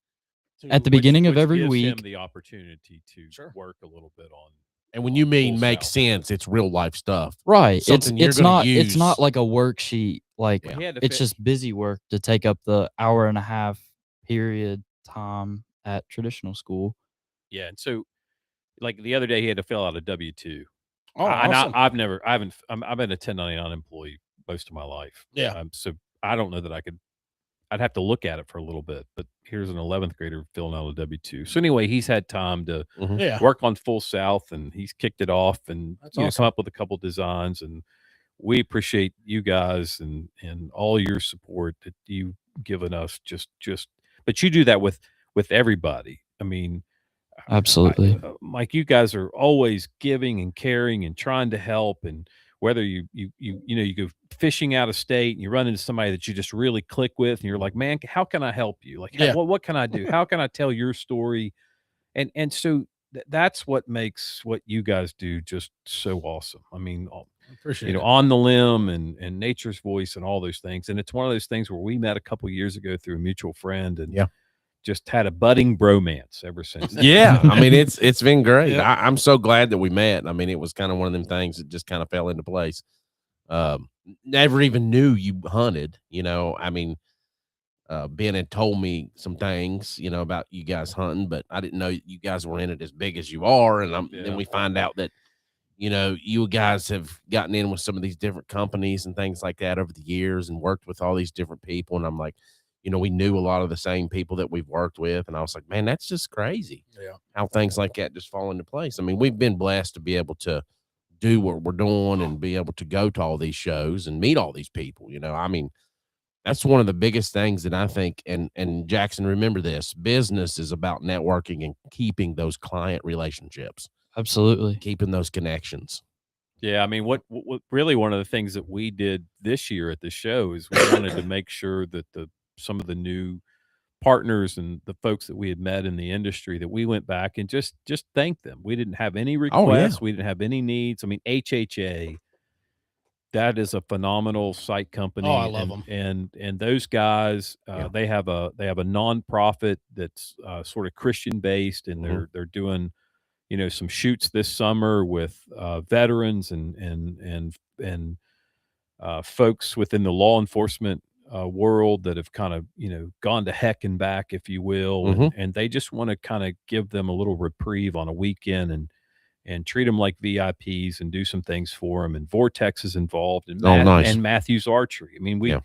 at the beginning of every gives week, him the opportunity to work a little bit on. And when you mean make sense, it's real life stuff, right? Something It's not like a worksheet. Like it's just busy work to take up the hour and a half period time at traditional school. Yeah, and so like the other day, he had to fill out a W-2. Oh, and awesome. I've been a 1099 employee most of my life. Yeah. So I don't know that I'd have to look at it for a little bit, but here's an 11th grader filling out a W-2. So anyway, he's had time to work on Full South, and he's kicked it off and come up with a couple designs. And we appreciate you guys and all your support that you've given us. But you do that with everybody. I mean, absolutely, Mike, you guys are always giving and caring and trying to help. And whether you go fishing out of state and you run into somebody that you just really click with and you're like, man, how can I help you? Like, what can I do? How can I tell your story? And so that's what makes what you guys do just so awesome. I mean, appreciate it. On the Limb and Nature's Voice and all those things. And it's one of those things where we met a couple years ago through a mutual friend and just had a budding bromance ever since. Yeah. I mean, it's been great. I'm so glad that we met. I mean, it was kind of one of them things that just kind of fell into place. Never even knew you hunted, I mean, Ben had told me some things, about you guys hunting, but I didn't know you guys were in it as big as you are. And then we find out that, you guys have gotten in with some of these different companies and things like that over the years and worked with all these different people. And I'm like, we knew a lot of the same people that we've worked with. And I was like, man, that's just crazy. Yeah. How things like that just fall into place. I mean, we've been blessed to be able to do what we're doing and be able to go to all these shows and meet all these people. I mean, that's one of the biggest things that I think, and Jackson, remember this, business is about networking and keeping those client relationships. Absolutely. Keeping those connections. Yeah. I mean, what really one of the things that we did this year at the show is we wanted to make sure that some of the new partners and the folks that we had met in the industry, that we went back and just thanked them. We didn't have any requests. We didn't have any needs. I mean, HHA, that is a phenomenal site company. Oh, I love them. And those guys, they have a nonprofit that's sort of Christian based, and they're doing, some shoots this summer with veterans and folks within the law enforcement world that have kind of, gone to heck and back, if you will. And they just want to kind of give them a little reprieve on a weekend and treat them like VIPs and do some things for them. And Vortex is involved, and nice. And Matthews Archery. I mean, we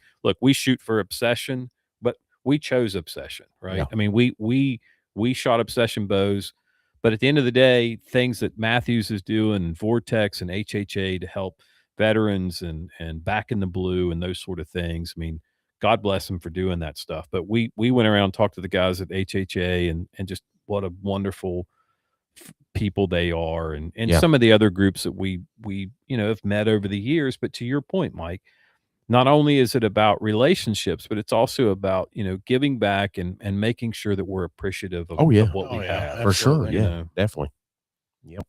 shoot for Obsession, but we chose Obsession, right? Yeah. I mean, we shot Obsession bows, but at the end of the day, things that Matthews is doing, and Vortex and HHA to help veterans and Back in the Blue and those sort of things. I mean, God bless them for doing that stuff. But we went around and talked to the guys at HHA and just what a wonderful people they are, and some of the other groups that we have met over the years. But to your point, Mike, not only is it about relationships, but it's also about giving back and making sure that we're appreciative of what we have. For sure. Definitely. Yep.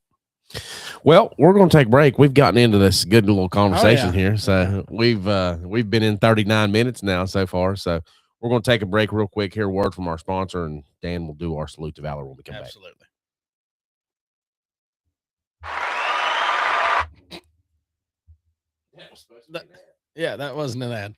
Well, we're going to take a break. We've gotten into this good little conversation here. So we've been in 39 minutes now so far. So we're going to take a break real quick, hear a word from our sponsor, and Dan will do our salute to valor when we come back. Absolutely. That wasn't an ad.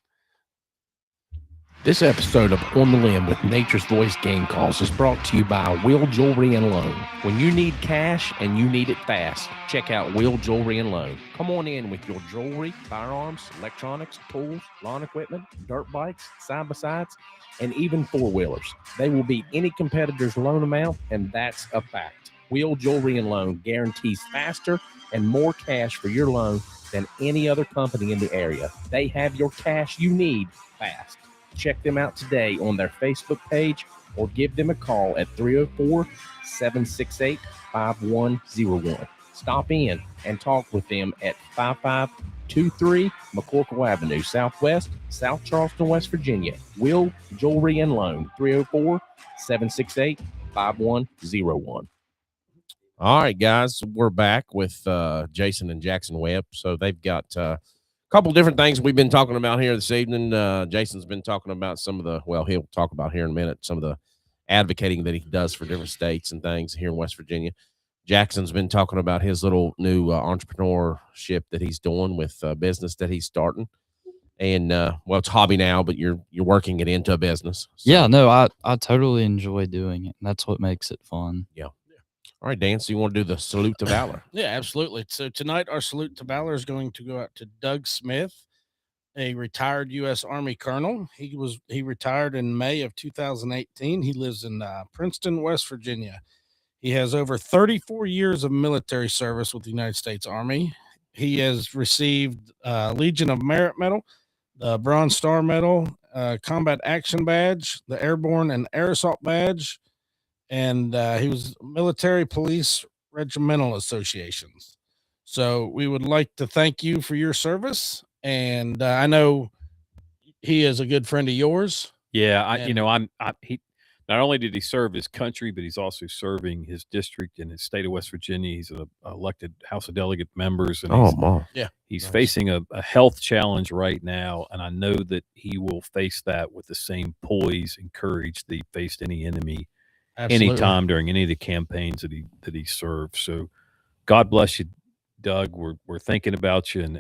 This episode of On the Limb with Nature's Voice Game Calls is brought to you by Will Jewelry and Loan. When you need cash and you need it fast, check out Will Jewelry and Loan. Come on in with your jewelry, firearms, electronics, tools, lawn equipment, dirt bikes, side-by-sides, and even four-wheelers. They will beat any competitor's loan amount, and that's a fact. Will Jewelry and Loan guarantees faster and more cash for your loan than any other company in the area. They have your cash you need fast. Check them out today on their Facebook page or give them a call at 304-768-5101. Stop in and talk with them at 5523 McCorkle Avenue, Southwest, South Charleston, West Virginia. Will Jewelry and Loan, 304-768-5101. 5101. All right, guys, we're back with Jason and Jackson Webb. So they've got a couple different things we've been talking about here this evening. Jason's been talking about some of the, well, he'll talk about here in a minute, some of the advocating that he does for different states and things here in West Virginia. Jackson's been talking about his little new entrepreneurship that he's doing with business that he's starting. And well, it's hobby now, but you're working it into a business. So. Yeah, no, I totally enjoy doing it. And that's what makes it fun. Yeah. All right, Dan, so you want to do the salute to valor? Yeah, absolutely. So tonight our salute to valor is going to go out to Doug Smith, a retired U.S. Army colonel. He retired in May of 2018. He lives in Princeton, West Virginia. He has over 34 years of military service with the United States Army. He has received Legion of Merit Medal, the Bronze Star Medal, Combat Action Badge, the Airborne and Air Assault Badge, and he was Military Police Regimental Associations. So we would like to thank you for your service, and I know he is a good friend of yours. Yeah, he not only did he serve his country, but he's also serving his district in his state of West Virginia. He's an elected House of Delegate members, and he's facing a health challenge right now, and I know that he will face that with the same poise and courage that he faced any enemy. Absolutely. Anytime during any of the campaigns that he served. So God bless you, Doug. We're thinking about you and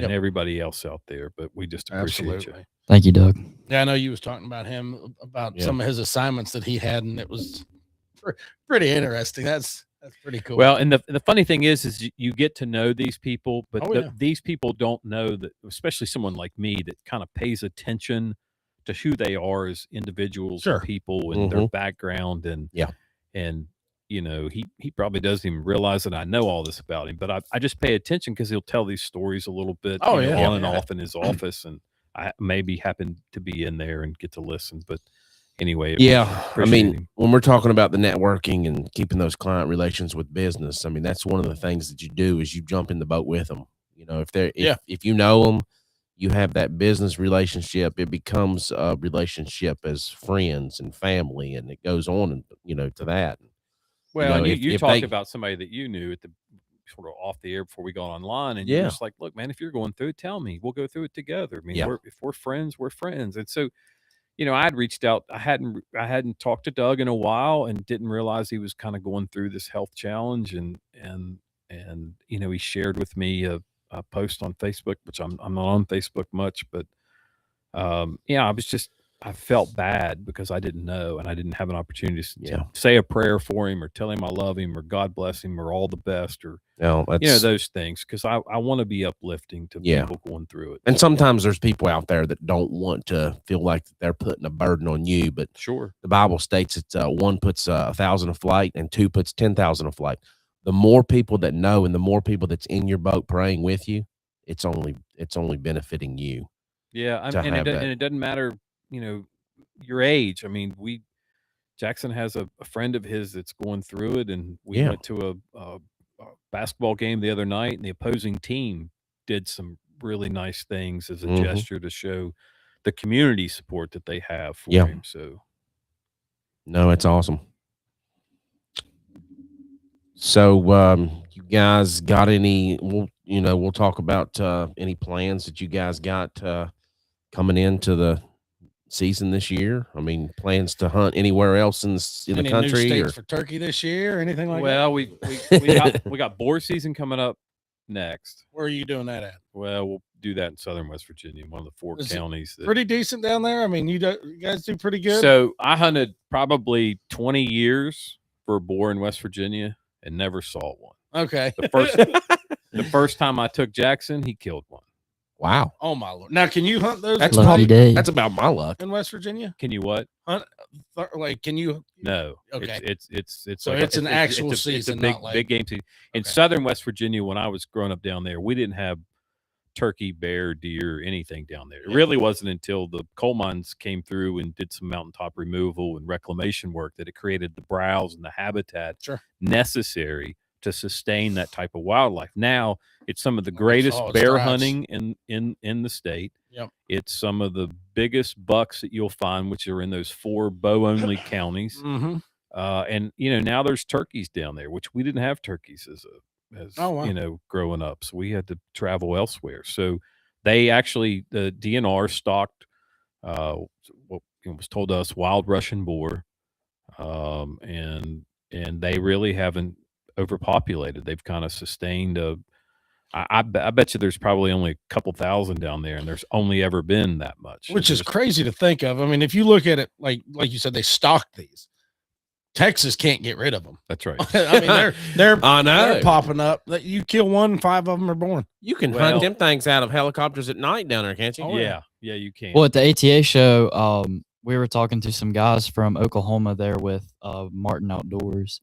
everybody else out there, but we just appreciate you. Thank you, Doug. Yeah, I know you was talking about him, about some of his assignments that he had, and it was pretty interesting. That's pretty cool. Well, and the funny thing is you get to know these people, but these people don't know that, especially someone like me that kind of pays attention to who they are as individuals and people and their background. And he probably doesn't even realize that I know all this about him, but I just pay attention because he'll tell these stories a little bit on and off in his office, and I maybe happen to be in there and get to listen. But anyway, I mean, when we're talking about the networking and keeping those client relations with business, I mean, that's one of the things that you do is you jump in the boat with them. You know, if you know them, you have that business relationship, it becomes a relationship as friends and family, and it goes on, and to that. Well, you talked about somebody that you knew at the sort of off the air before we got online, and you're just like, look, man, if you're going through it, tell me. We'll go through it together. I mean, if we're friends, we're friends. And so, I had reached out. I hadn't talked to Doug in a while, and didn't realize he was kind of going through this health challenge, and he shared with me a post on Facebook, which I'm not on Facebook much, but I felt bad because I didn't know, and I didn't have an opportunity to say a prayer for him or tell him I love him or God bless him or all the best or those things, because I want to be uplifting to people going through it. And sometimes there's people out there that don't want to feel like they're putting a burden on you, but the Bible states it's one puts 1,000 a flight and two puts 10,000 a flight. The more people that know and the more people that's in your boat praying with you, it's only benefiting you. Yeah, and it doesn't matter, your age. I mean, Jackson has a friend of his that's going through it, and we went to a basketball game the other night, and the opposing team did some really nice things as a gesture to show the community support that they have for him. So, no, it's awesome. So, you guys got any? We'll talk about any plans that you guys got coming into the season this year. I mean, plans to hunt anywhere else in the country, new states for turkey this year, or anything like that? Well, we got boar season coming up next. Where are you doing that at? Well, we'll do that in southern West Virginia, one of the four counties. Pretty decent down there. I mean, you guys do pretty good. So I hunted probably 20 years for a boar in West Virginia and never saw one. Okay. The first time I took Jackson, he killed one. Wow. Oh my Lord. Now, can you hunt those? That's about my luck. In West Virginia? Can you what? Hunt? Can you? No. Okay. It's so like it's an actual season. It's a big game season. In southern West Virginia, when I was growing up down there, we didn't have turkey, bear, deer, anything down there. It really wasn't until the coal mines came through and did some mountaintop removal and reclamation work that it created the browse and the habitat necessary to sustain that type of wildlife. Now it's some of the greatest bear hunting in the state. Yep. It's some of the biggest bucks that you'll find, which are in those 4 bow only counties. And now there's turkeys down there, which we didn't have turkeys as growing up, so we had to travel elsewhere. So they actually, the DNR stocked what was told to us, wild Russian boar, and they really haven't overpopulated. They've kind of sustained I bet you there's probably only a couple thousand down there, and there's only ever been that much. Which is crazy to think of. I mean, if you look at it, like you said, they stock these. Texas can't get rid of them. That's right. I mean, they're popping up. You kill one, 5 of them are born. You can hunt them things out of helicopters at night down there, can't you? Oh, yeah, you can. Well, at the ATA show, we were talking to some guys from Oklahoma there with Martin Outdoors.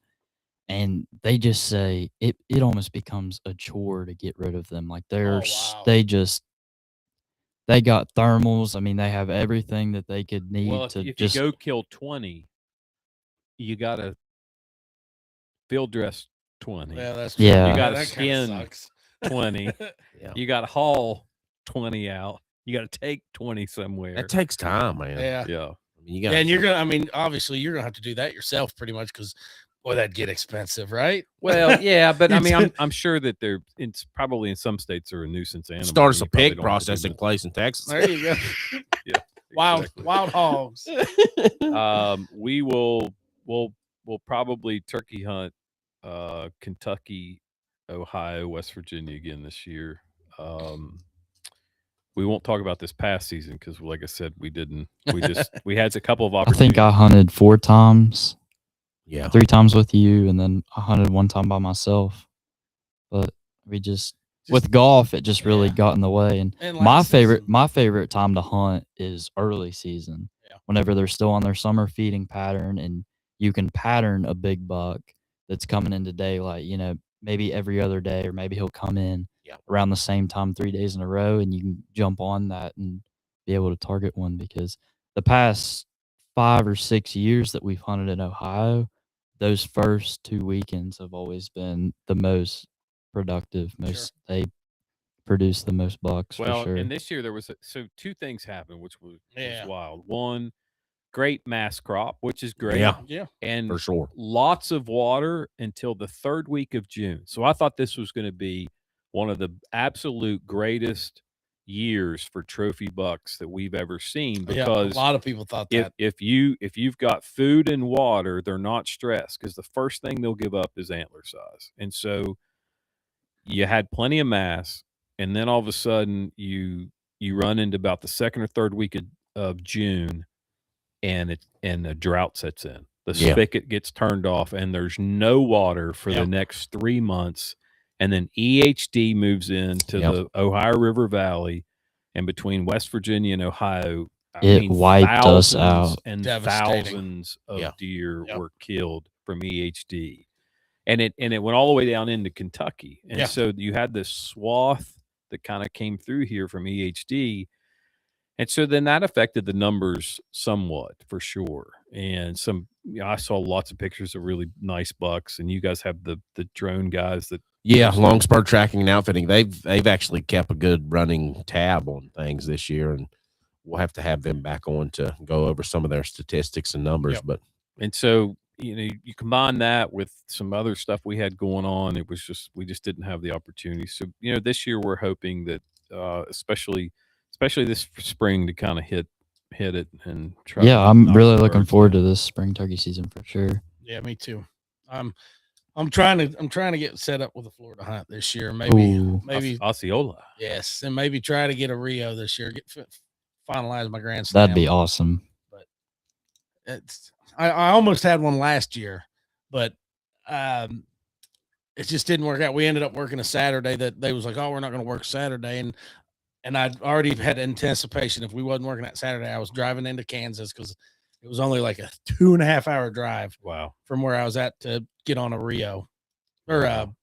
And they just say it almost becomes a chore to get rid of them. Like they got thermals. I mean, they have everything that they could need if you go kill 20, you got to field dress 20. Yeah, that's true. Yeah. You got to skin 20. You got to haul 20 out. You got to take 20 somewhere. That takes time, man. Yeah. And you're gonna. Obviously, you're gonna have to do that yourself, pretty much, because. Boy, that'd get expensive, right? Well, yeah, but I mean, I'm sure that it's probably in some states are a nuisance animal. Start us a pig processing place in Texas. There you go. Yeah, wild hogs. We'll probably turkey hunt Kentucky, Ohio, West Virginia again this year. We won't talk about this past season because, like I said, we had a couple of opportunities. I think I hunted 4 times. Yeah, 3 times with you, and then I hunted 1 time by myself. But we just with golf, it just really got in the way. And my favorite time to hunt is early season, whenever they're still on their summer feeding pattern, and you can pattern a big buck that's coming into daylight. Maybe every other day, or maybe he'll come in around the same time 3 days in a row, and you can jump on that and be able to target one. Because the past 5 or 6 years that we've hunted in Ohio, those first 2 weekends have always been the most productive. They produce the most bucks. Well, for sure. And this year there was 2 things happened, which was wild. One, great mass crop, which is great. Yeah, and for sure. Lots of water until the 3rd week of June. So I thought this was going to be one of the absolute greatest years for trophy bucks that we've ever seen, because a lot of people thought that if you've got food and water, they're not stressed, because the first thing they'll give up is antler size. And so you had plenty of mass, and then all of a sudden you run into about the 2nd or 3rd week of June, and a drought sets in. The spigot gets turned off, and there's no water for the next 3 months. And then EHD moves into the Ohio River Valley, and between West Virginia and Ohio, it wiped us out. And thousands of deer were killed from EHD, and it went all the way down into Kentucky. And so you had this swath that kind of came through here from EHD, and so then that affected the numbers somewhat, for sure. And I saw lots of pictures of really nice bucks, and you guys have the drone guys that. Yeah, Long Spur Tracking and Outfitting. They've actually kept a good running tab on things this year, and we'll have to have them back on to go over some of their statistics and numbers. And so you combine that with some other stuff we had going on. It was we just didn't have the opportunity. So this year we're hoping that especially this spring to kind of hit it and try. Yeah, I'm really looking forward to this spring turkey season for sure. Yeah, me too. I'm trying to get set up with a Florida hunt this year. Maybe Osceola. Yes, and maybe try to get a Rio this year. Finalize my Grand Slam. That'd be awesome. But I almost had one last year, but it just didn't work out. We ended up working a Saturday that they was like, oh, we're not going to work Saturday, and I'd already had anticipation. If we wasn't working that Saturday, I was driving into Kansas because it was only like a 2.5 hour drive. Wow. From where I was at to get on a Rio Rio.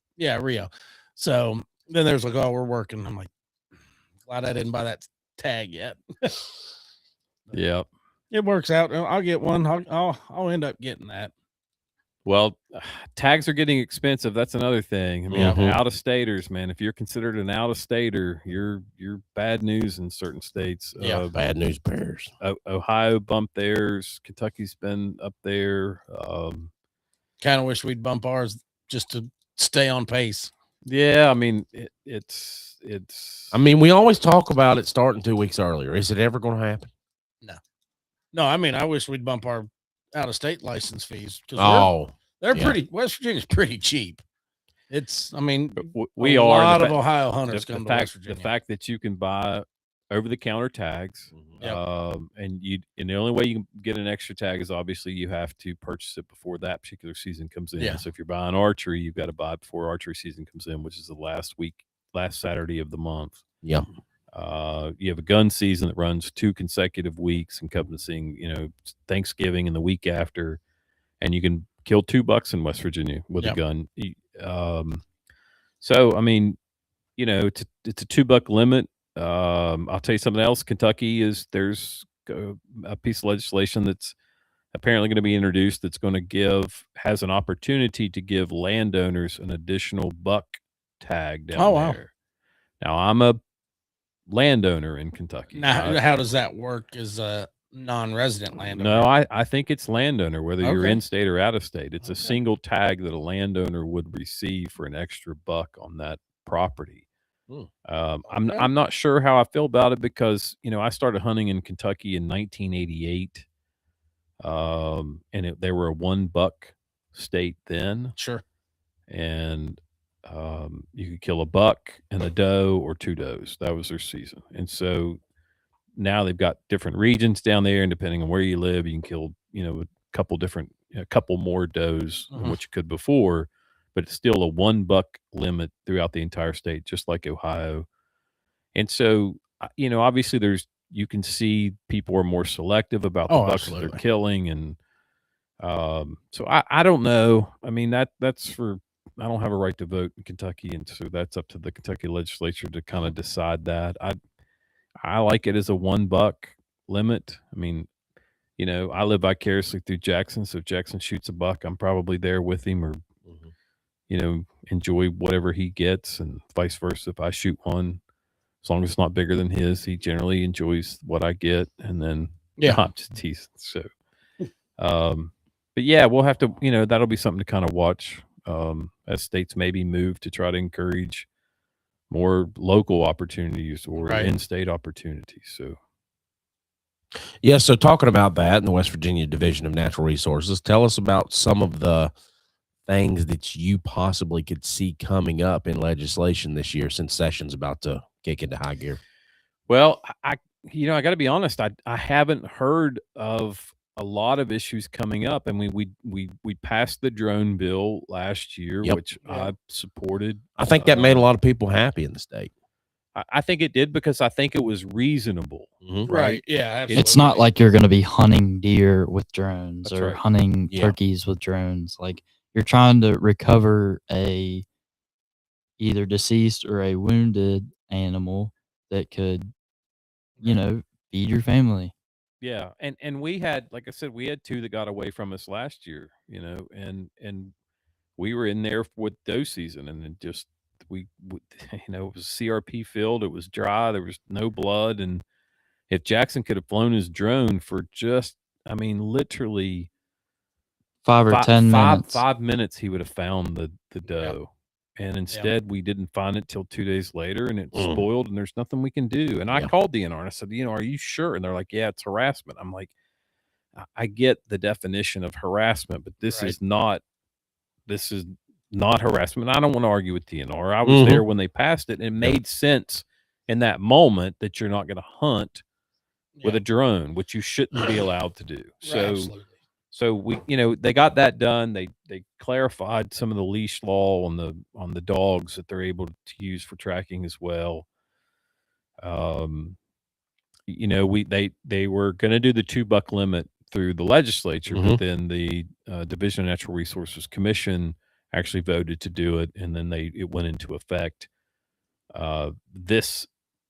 So then there's like, oh, we're working. I'm like, glad I didn't buy that tag yet. Yeah. It works out. I'll get one. I'll end up getting that. Well, tags are getting expensive. That's another thing. I mean, out-of-staters, man. If you're considered an out-of-stater, you're bad news in certain states. Yeah, bad news bears. Ohio bumped theirs. Kentucky's been up there. Kind of wish we'd bump ours just to stay on pace. Yeah, I mean, it's. I mean, we always talk about it starting 2 weeks earlier. Is it ever going to happen? No, I mean, I wish we'd bump our out-of-state license fees Oh, they're pretty. West Virginia's pretty cheap. It's, I mean, we a are lot of Ohio hunters come to West the Virginia. fact that you can buy over-the-counter tags, Yep. and the only way you can get an extra tag is obviously you have to purchase it before that particular season comes in. Yeah. So if you're buying archery, you've got to buy it before archery season comes in, which is the last Saturday of the month. yeah. You have a gun season that runs 2 consecutive weeks encompassing, Thanksgiving and the week after, and you can kill 2 bucks in West Virginia with a gun. So I mean, it's a $2 limit. I'll tell you something else. Kentucky there's a piece of legislation that's apparently going to be introduced that's going to has an opportunity to give landowners an additional buck tag down there. Now I'm a landowner in Kentucky. Now, how does that work as a non-resident landowner? No, I think it's landowner, whether you're in state or out of state. It's a single tag that a landowner would receive for an extra buck on that property. I'm not sure how I feel about it because I started hunting in Kentucky in 1988, and they were a 1 buck state then. Sure. And you could kill a buck and a doe or 2 does. That was their season. And so now they've got different regions down there, and depending on where you live, you can kill a couple more does than what you could before. But it's still a 1 buck limit throughout the entire state, just like Ohio. And so, obviously you can see people are more selective about the bucks that they're killing. And so I don't know. I mean, that's I don't have a right to vote in Kentucky. And so that's up to the Kentucky legislature to kind of decide that. I like it as a 1 buck limit. I mean, I live vicariously through Jackson. So if Jackson shoots a buck, I'm probably there with him or, enjoy whatever he gets, and vice versa. If I shoot one, as long as it's not bigger than his, he generally enjoys what I get. And then, I'm just teasing. So, but yeah, we'll have to, that'll be something to kind of watch as states maybe move to try to encourage more local opportunities or in-state opportunities. So, yeah. So talking about that in the West Virginia Division of Natural Resources, tell us about some of the things that you possibly could see coming up in legislation this year, since session's about to kick into high gear. Well, I got to be honest. I haven't heard of a lot of issues coming up. I mean, we passed the drone bill last year, which I supported. I think that made a lot of people happy in the state. I think it did because I think it was reasonable. Right. Yeah. Absolutely. It's not like you're going to be hunting deer with drones or hunting turkeys with drones. Like, you're trying to recover a either deceased or a wounded animal that could, feed your family. Yeah. And we had, like I said, we had 2 that got away from us last year, and we were in there with doe season, and then just, it was a CRP field. It was dry. There was no blood. And if Jackson could have flown his drone for just, literally 5 or 10 minutes. 5 minutes, he would have found the doe. And instead, we didn't find it till 2 days later, and it's spoiled, and there's nothing we can do. And I called DNR and I said, are you sure? And they're like, yeah, it's harassment. I'm like, I get the definition of harassment, but this is not harassment. I don't want to argue with DNR. I was there when they passed it, and it made sense in that moment that you're not going to hunt with a drone, which you shouldn't be allowed to do. So we, they got that done. They clarified some of the leash law on the dogs that they're able to use for tracking as well. They were going to do the 2 buck limit through the legislature, but then the Division of Natural Resources Commission actually voted to do it, and then it went into effect this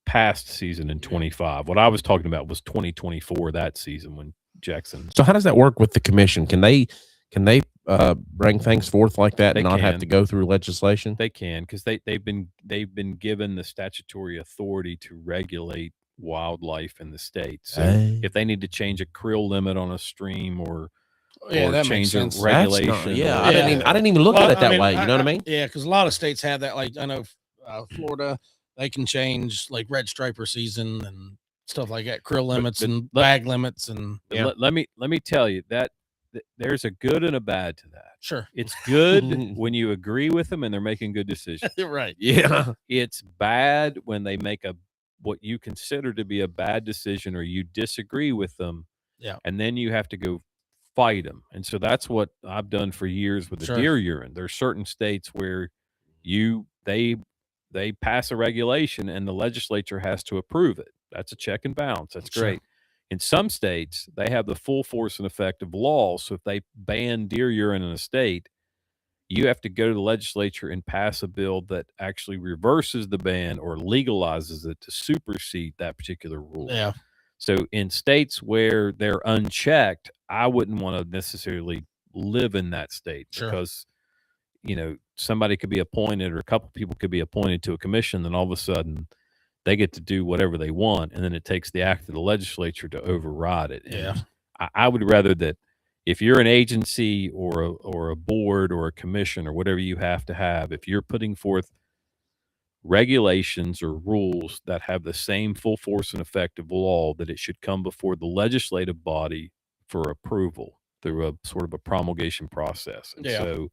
past season in 25. What I was talking about was 2024, that season when Jackson. So how does that work with the commission? Can they bring things forth like that and not have to go through legislation? They can, because they've been given the statutory authority to regulate wildlife in the state. So if they need to change a krill limit on a stream or Yeah, or that change makes a sense. regulation. Yeah, or- I didn't even look at it that way. You know what I mean? Yeah, because a lot of states have that. Like I know Florida, they can change like red striper season and stuff like that, krill limits and bag limits, and let me tell you that there's a good and a bad to that. Sure, it's good when you agree with them and they're making good decisions. Right. Yeah, It's bad when they make what you consider to be a bad decision or you disagree with them. Yeah, and then you have to go fight them. And so that's what I've done for years with the deer urine. There's certain states where they pass a regulation and the legislature has to approve it. That's a check and balance. That's great. In some states, they have the full force and effect of law. So if they ban deer urine in a state, you have to go to the legislature and pass a bill that actually reverses the ban or legalizes it to supersede that particular rule. Yeah. So in states where they're unchecked, I wouldn't want to necessarily live in that state because, somebody could be appointed or a couple people could be appointed to a commission, then all of a sudden they get to do whatever they want. And then it takes the act of the legislature to override it. And I would rather that if you're an agency or a board or a commission or whatever you have to have, if you're putting forth regulations or rules that have the same full force and effect of law, that it should come before the legislative body for approval through a sort of a promulgation process. And so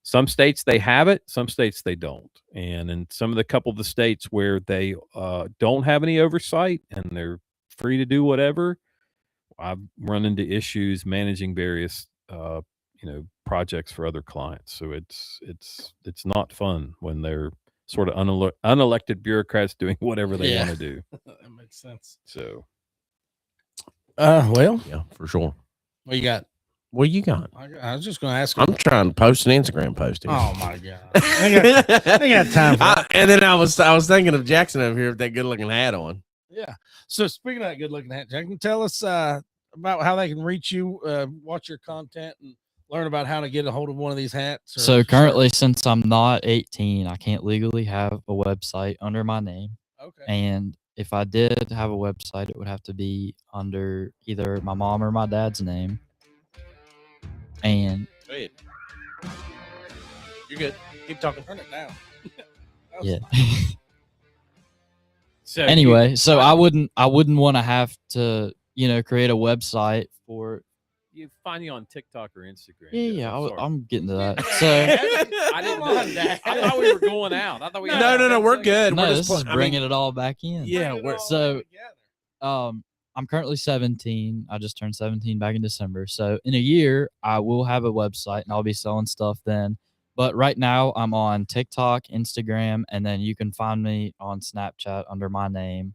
some states they have it, some states they don't. And in some of the couple of the states where they don't have any oversight and they're free to do whatever, I've run into issues managing various projects for other clients. So it's not fun when they're sort of unelected bureaucrats doing whatever they want to do. That makes sense. So, well, yeah, for sure. What you got? What you got? I was just going to ask. I'm trying to post an Instagram post here. Oh my god! I got time for that. And then I was thinking of Jackson over here with that good looking hat on. Yeah. So speaking of that good looking hat, Jackson, tell us about how they can reach you, watch your content, and learn about how to get a hold of one of these hats. So currently, since I'm not 18, I can't legally have a website under my name. Okay. And if I did have a website, it would have to be under either my mom or my dad's name. And go ahead. You're good. Keep talking. Turn it down. Yeah. So anyway, I wouldn't want to have to, create a website for. You find you on TikTok or Instagram. Yeah, I'm getting to that. So I didn't know that. I thought we were going out. I thought we No, we're good. No, we're this is bringing it all back in. Yeah, I'm currently 17. I just turned 17 back in December. So in a year, I will have a website and I'll be selling stuff then. But right now, I'm on TikTok, Instagram, and then you can find me on Snapchat under my name.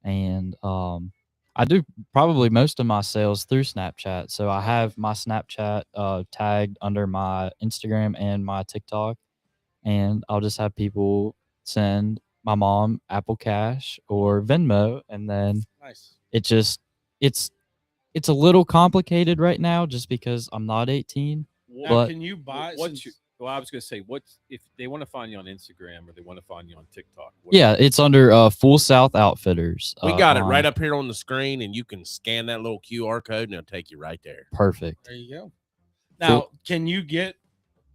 And I do probably most of my sales through Snapchat. So I have my Snapchat tagged under my Instagram and my TikTok. And I'll just have people send my mom Apple Cash or Venmo. And then it's a little complicated right now just because I'm not 18. Now, but can you buy? Well, I was going to say, if they want to find you on Instagram or they want to find you on TikTok? It's under Full South Outfitters. We got it right up here on the screen, and you can scan that little QR code, and it'll take you right there. Perfect. There you go. Now, can you get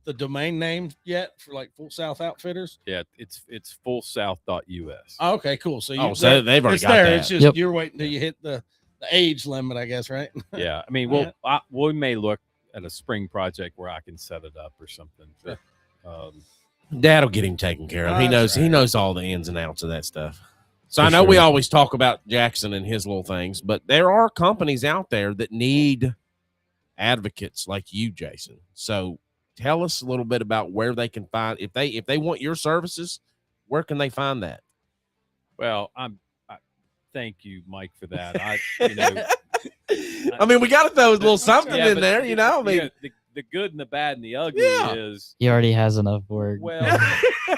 the domain name yet for like Full South Outfitters? Yeah, it's fullsouth.us. Oh, okay, cool. So they've already got there. that. It's just you're waiting till you hit the age limit, I guess, right? Yeah, I mean, we may look at a spring project where I can set it up or something. But, Dad'll get him taken care of. He knows all the ins and outs of that stuff. So I know we always talk about Jackson and his little things, but there are companies out there that need advocates like you, Jason. So tell us a little bit about where they can find if they want your services, where can they find that? Well, I thank you, Mike, for that. I mean, we got to throw a little something in there, the good and the bad and the ugly is he already has enough work. Well,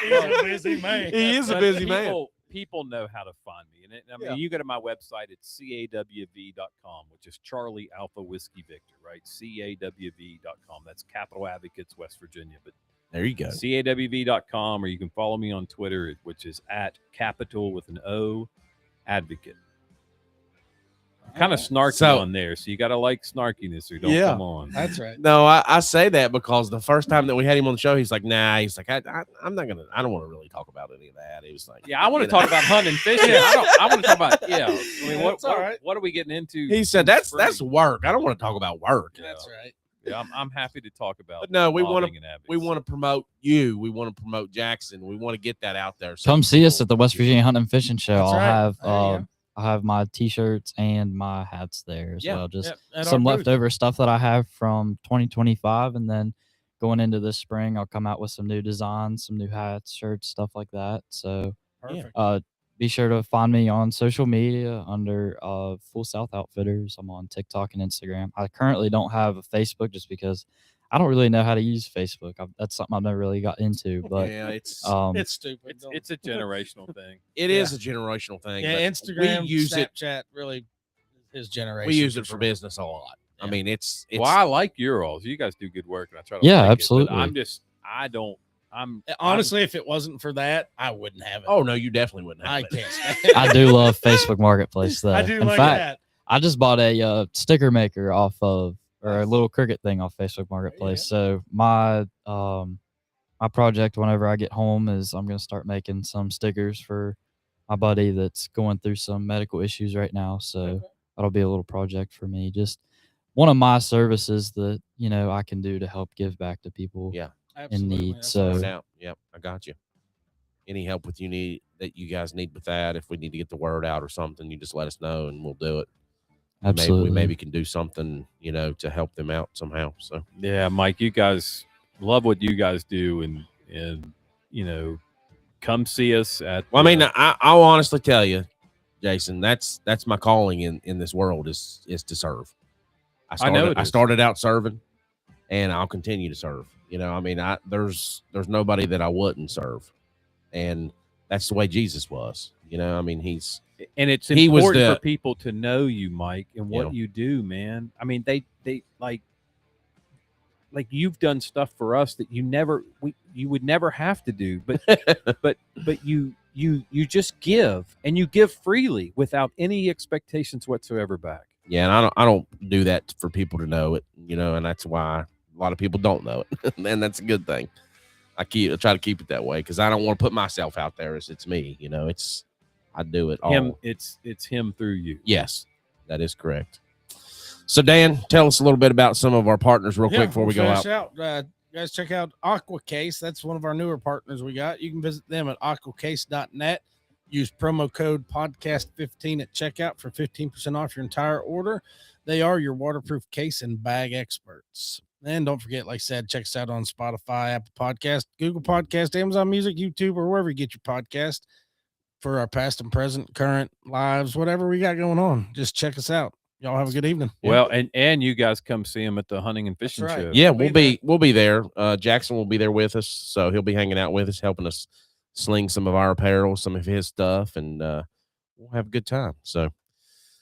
he's a busy man. He is a busy man. People know how to find me. And you go to my website, it's cawv.com, which is Charlie Alpha Whiskey Victor, right? cawv.com. That's Capital Advocates, West Virginia. But there you go. cawv.com, or you can follow me on Twitter, which is @capital with an O advocate. kind of snarky on there, so you got to like snarkiness or don't come on. That's right. No, I say that because the first time that we had him on the show, he's like, nah, he's like, I'm not gonna, I don't want to really talk about any of that. He was like, yeah, I want to talk about hunting and fishing. I want to talk about, I mean, what are we getting into? He said that's work. I don't want to talk about work. That's right. Yeah, I'm happy to talk about. But no, we want to promote you. We want to promote Jackson. We want to get that out there. So come see us at the West Virginia Hunting and Fishing Show. That's I'll have my t-shirts and my hats there as well. Just some our leftover stuff that I have from 2025, and then going into this spring, I'll come out with some new designs, some new hats, shirts, stuff like that. So, Perfect. Be sure to find me on social media under Full South Outfitters. I'm on TikTok and Instagram. I currently don't have a Facebook just because I don't really know how to use Facebook. That's something I've never really got into. But yeah, it's stupid. It's a generational thing. It is a generational thing. Yeah, Instagram, we use Snapchat, really is generation. We use it for business a lot. Yeah. I mean, it's. Well, I like your alls. You guys do good work, and I try to. Yeah, absolutely. Honestly, if it wasn't for that, I wouldn't have it. Oh no, you definitely wouldn't have it. Can't. I do love Facebook Marketplace though. I do In like fact, that. I just bought a sticker maker off of, or a little cricket thing off Facebook Marketplace. So my project whenever I get home is I'm gonna start making some stickers for my buddy that's going through some medical issues right now. So that'll be a little project for me. Just one of my services that I can do to help give back to people. Yeah. Absolutely. In need. That's So yep, I got you. Any help you guys need with that, if we need to get the word out or something, you just let us know and we'll do it. Absolutely. We maybe can do something, to help them out somehow. So yeah, Mike, you guys love what you guys do, and come see us at. Well, I mean, I'll honestly tell you, Jason, that's my calling in this world is to serve. I started out serving, and I'll continue to serve. I mean, there's nobody that I wouldn't serve, and that's the way Jesus was. I mean, it's important for people to know you, Mike, and what you do, man. I mean, they like you've done stuff for us that you would never have to do, but you just give, and you give freely without any expectations whatsoever back. Yeah, and I don't do that for people to know it, and that's why a lot of people don't know it, and that's a good thing. I try to keep it that way because I don't want to put myself out there as it's me. I do it all. It's him through you. Yes, that is correct. So Dan, tell us a little bit about some of our partners real quick before we go out. Guys, check out Aqua Case. That's one of our newer partners we got. You can visit them at aquacase.net. Use promo code podcast15 at checkout for 15% off your entire order. They are your waterproof case and bag experts. And don't forget, like I said, check us out on Spotify, Apple Podcast, Google Podcast, Amazon Music, YouTube, or wherever you get your podcast for our past and present, current lives, whatever we got going on. Just check us out. Y'all have a good evening. Well, and you guys come see him at the hunting and fishing show. Yeah, we'll be there. Jackson will be there with us, so he'll be hanging out with us, helping us sling some of our apparel, some of his stuff, and we'll have a good time. So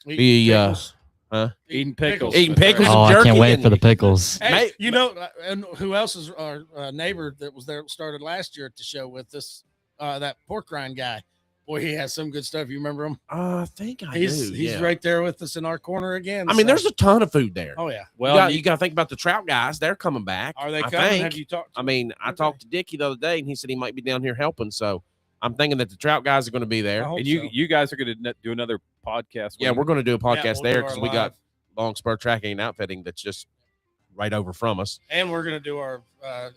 eating pickles. Eating pickles. Oh, and jerky. I can't wait for the pickles. Hey, and who else is our neighbor that was there, started last year at the show with us? That pork rind guy. Boy, he has some good stuff. You remember him? I think he's right there with us in our corner again. I mean, there's a ton of food there. Oh yeah. Well, you got to think about the trout guys. They're coming back. Are they coming? Have you talked? I talked to Dickie the other day, and he said he might be down here helping. So I'm thinking that the trout guys are going to be there. And you guys are going to do another podcast. Yeah, we're going to do a podcast there because we got Long Spur Tracking and Outfitting that's just right over from us. And we're going to do our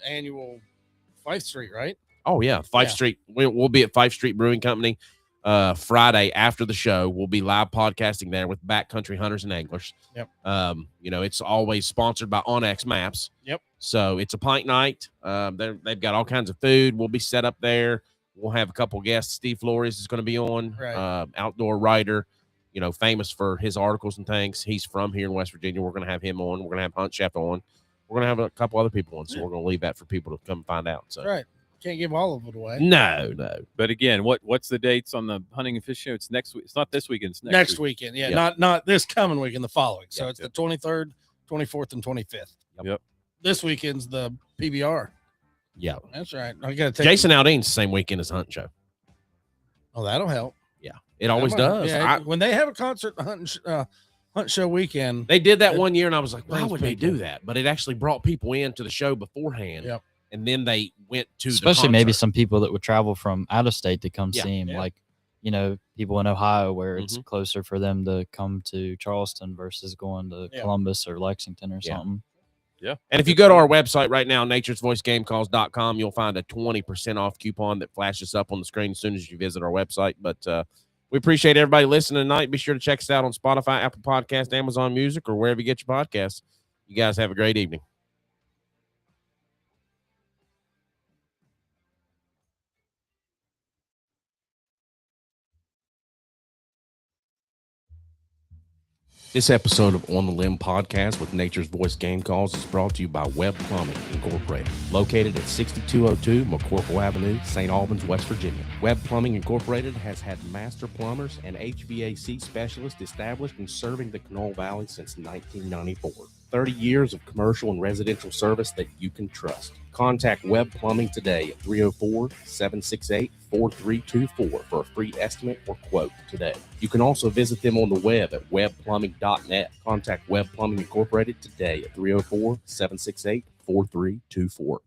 annual Fife Street, right? Oh yeah, Fife Street. We'll be at Fife Street Brewing Company Friday after the show. We'll be live podcasting there with backcountry hunters and anglers. Yep. It's always sponsored by OnX Maps. Yep. So it's a pint night. They've got all kinds of food. We'll be set up there. We'll have a couple guests. Steve Flores is going to be on. Right. Outdoor writer, famous for his articles and things. He's from here in West Virginia. We're going to have him on. We're going to have Hunt Chef on. We're going to have a couple other people on. So we're going to leave that for people to come find out. So right. Can't give all of it away. No. But again, what's the dates on the hunting and fishing show? It's next week. It's not this weekend. It's next weekend. Yeah. Not this coming weekend, the following. So it's the 23rd, 24th, and 25th. Yep. This weekend's the PBR. Yeah. That's right. I got to take Jason Aldean's the same weekend as Hunting Show. Oh, that'll help. Yeah. It always does. Yeah, when they have a concert, Hunt show weekend. They did that one year, and I was like, why would they do that? But it actually brought people into the show beforehand. Yep. And then they went to especially maybe some people that would travel from out of state to come see him, like, you know, people in Ohio where it's closer for them to come to Charleston versus going to Columbus or Lexington or something. Yeah. And if you go to our website right now, naturesvoicegamecalls.com, you'll find a 20% off coupon that flashes up on the screen as soon as you visit our website. But we appreciate everybody listening tonight. Be sure to check us out on Spotify, Apple Podcast, Amazon Music, or wherever you get your podcasts. You guys have a great evening. This episode of On the Limb Podcast with Nature's Voice Game Calls is brought to you by Webb Plumbing Incorporated, located at 6202 McCorkle Avenue, St. Albans, West Virginia. Webb Plumbing Incorporated has had master plumbers and HVAC specialists established and serving the Knoll Valley since 1994. 30 years of commercial and residential service that you can trust. Contact Webb Plumbing today at 304-768-4324 for a free estimate or quote today. You can also visit them on the web at webbplumbing.net. Contact Webb Plumbing Incorporated today at 304-768-4324.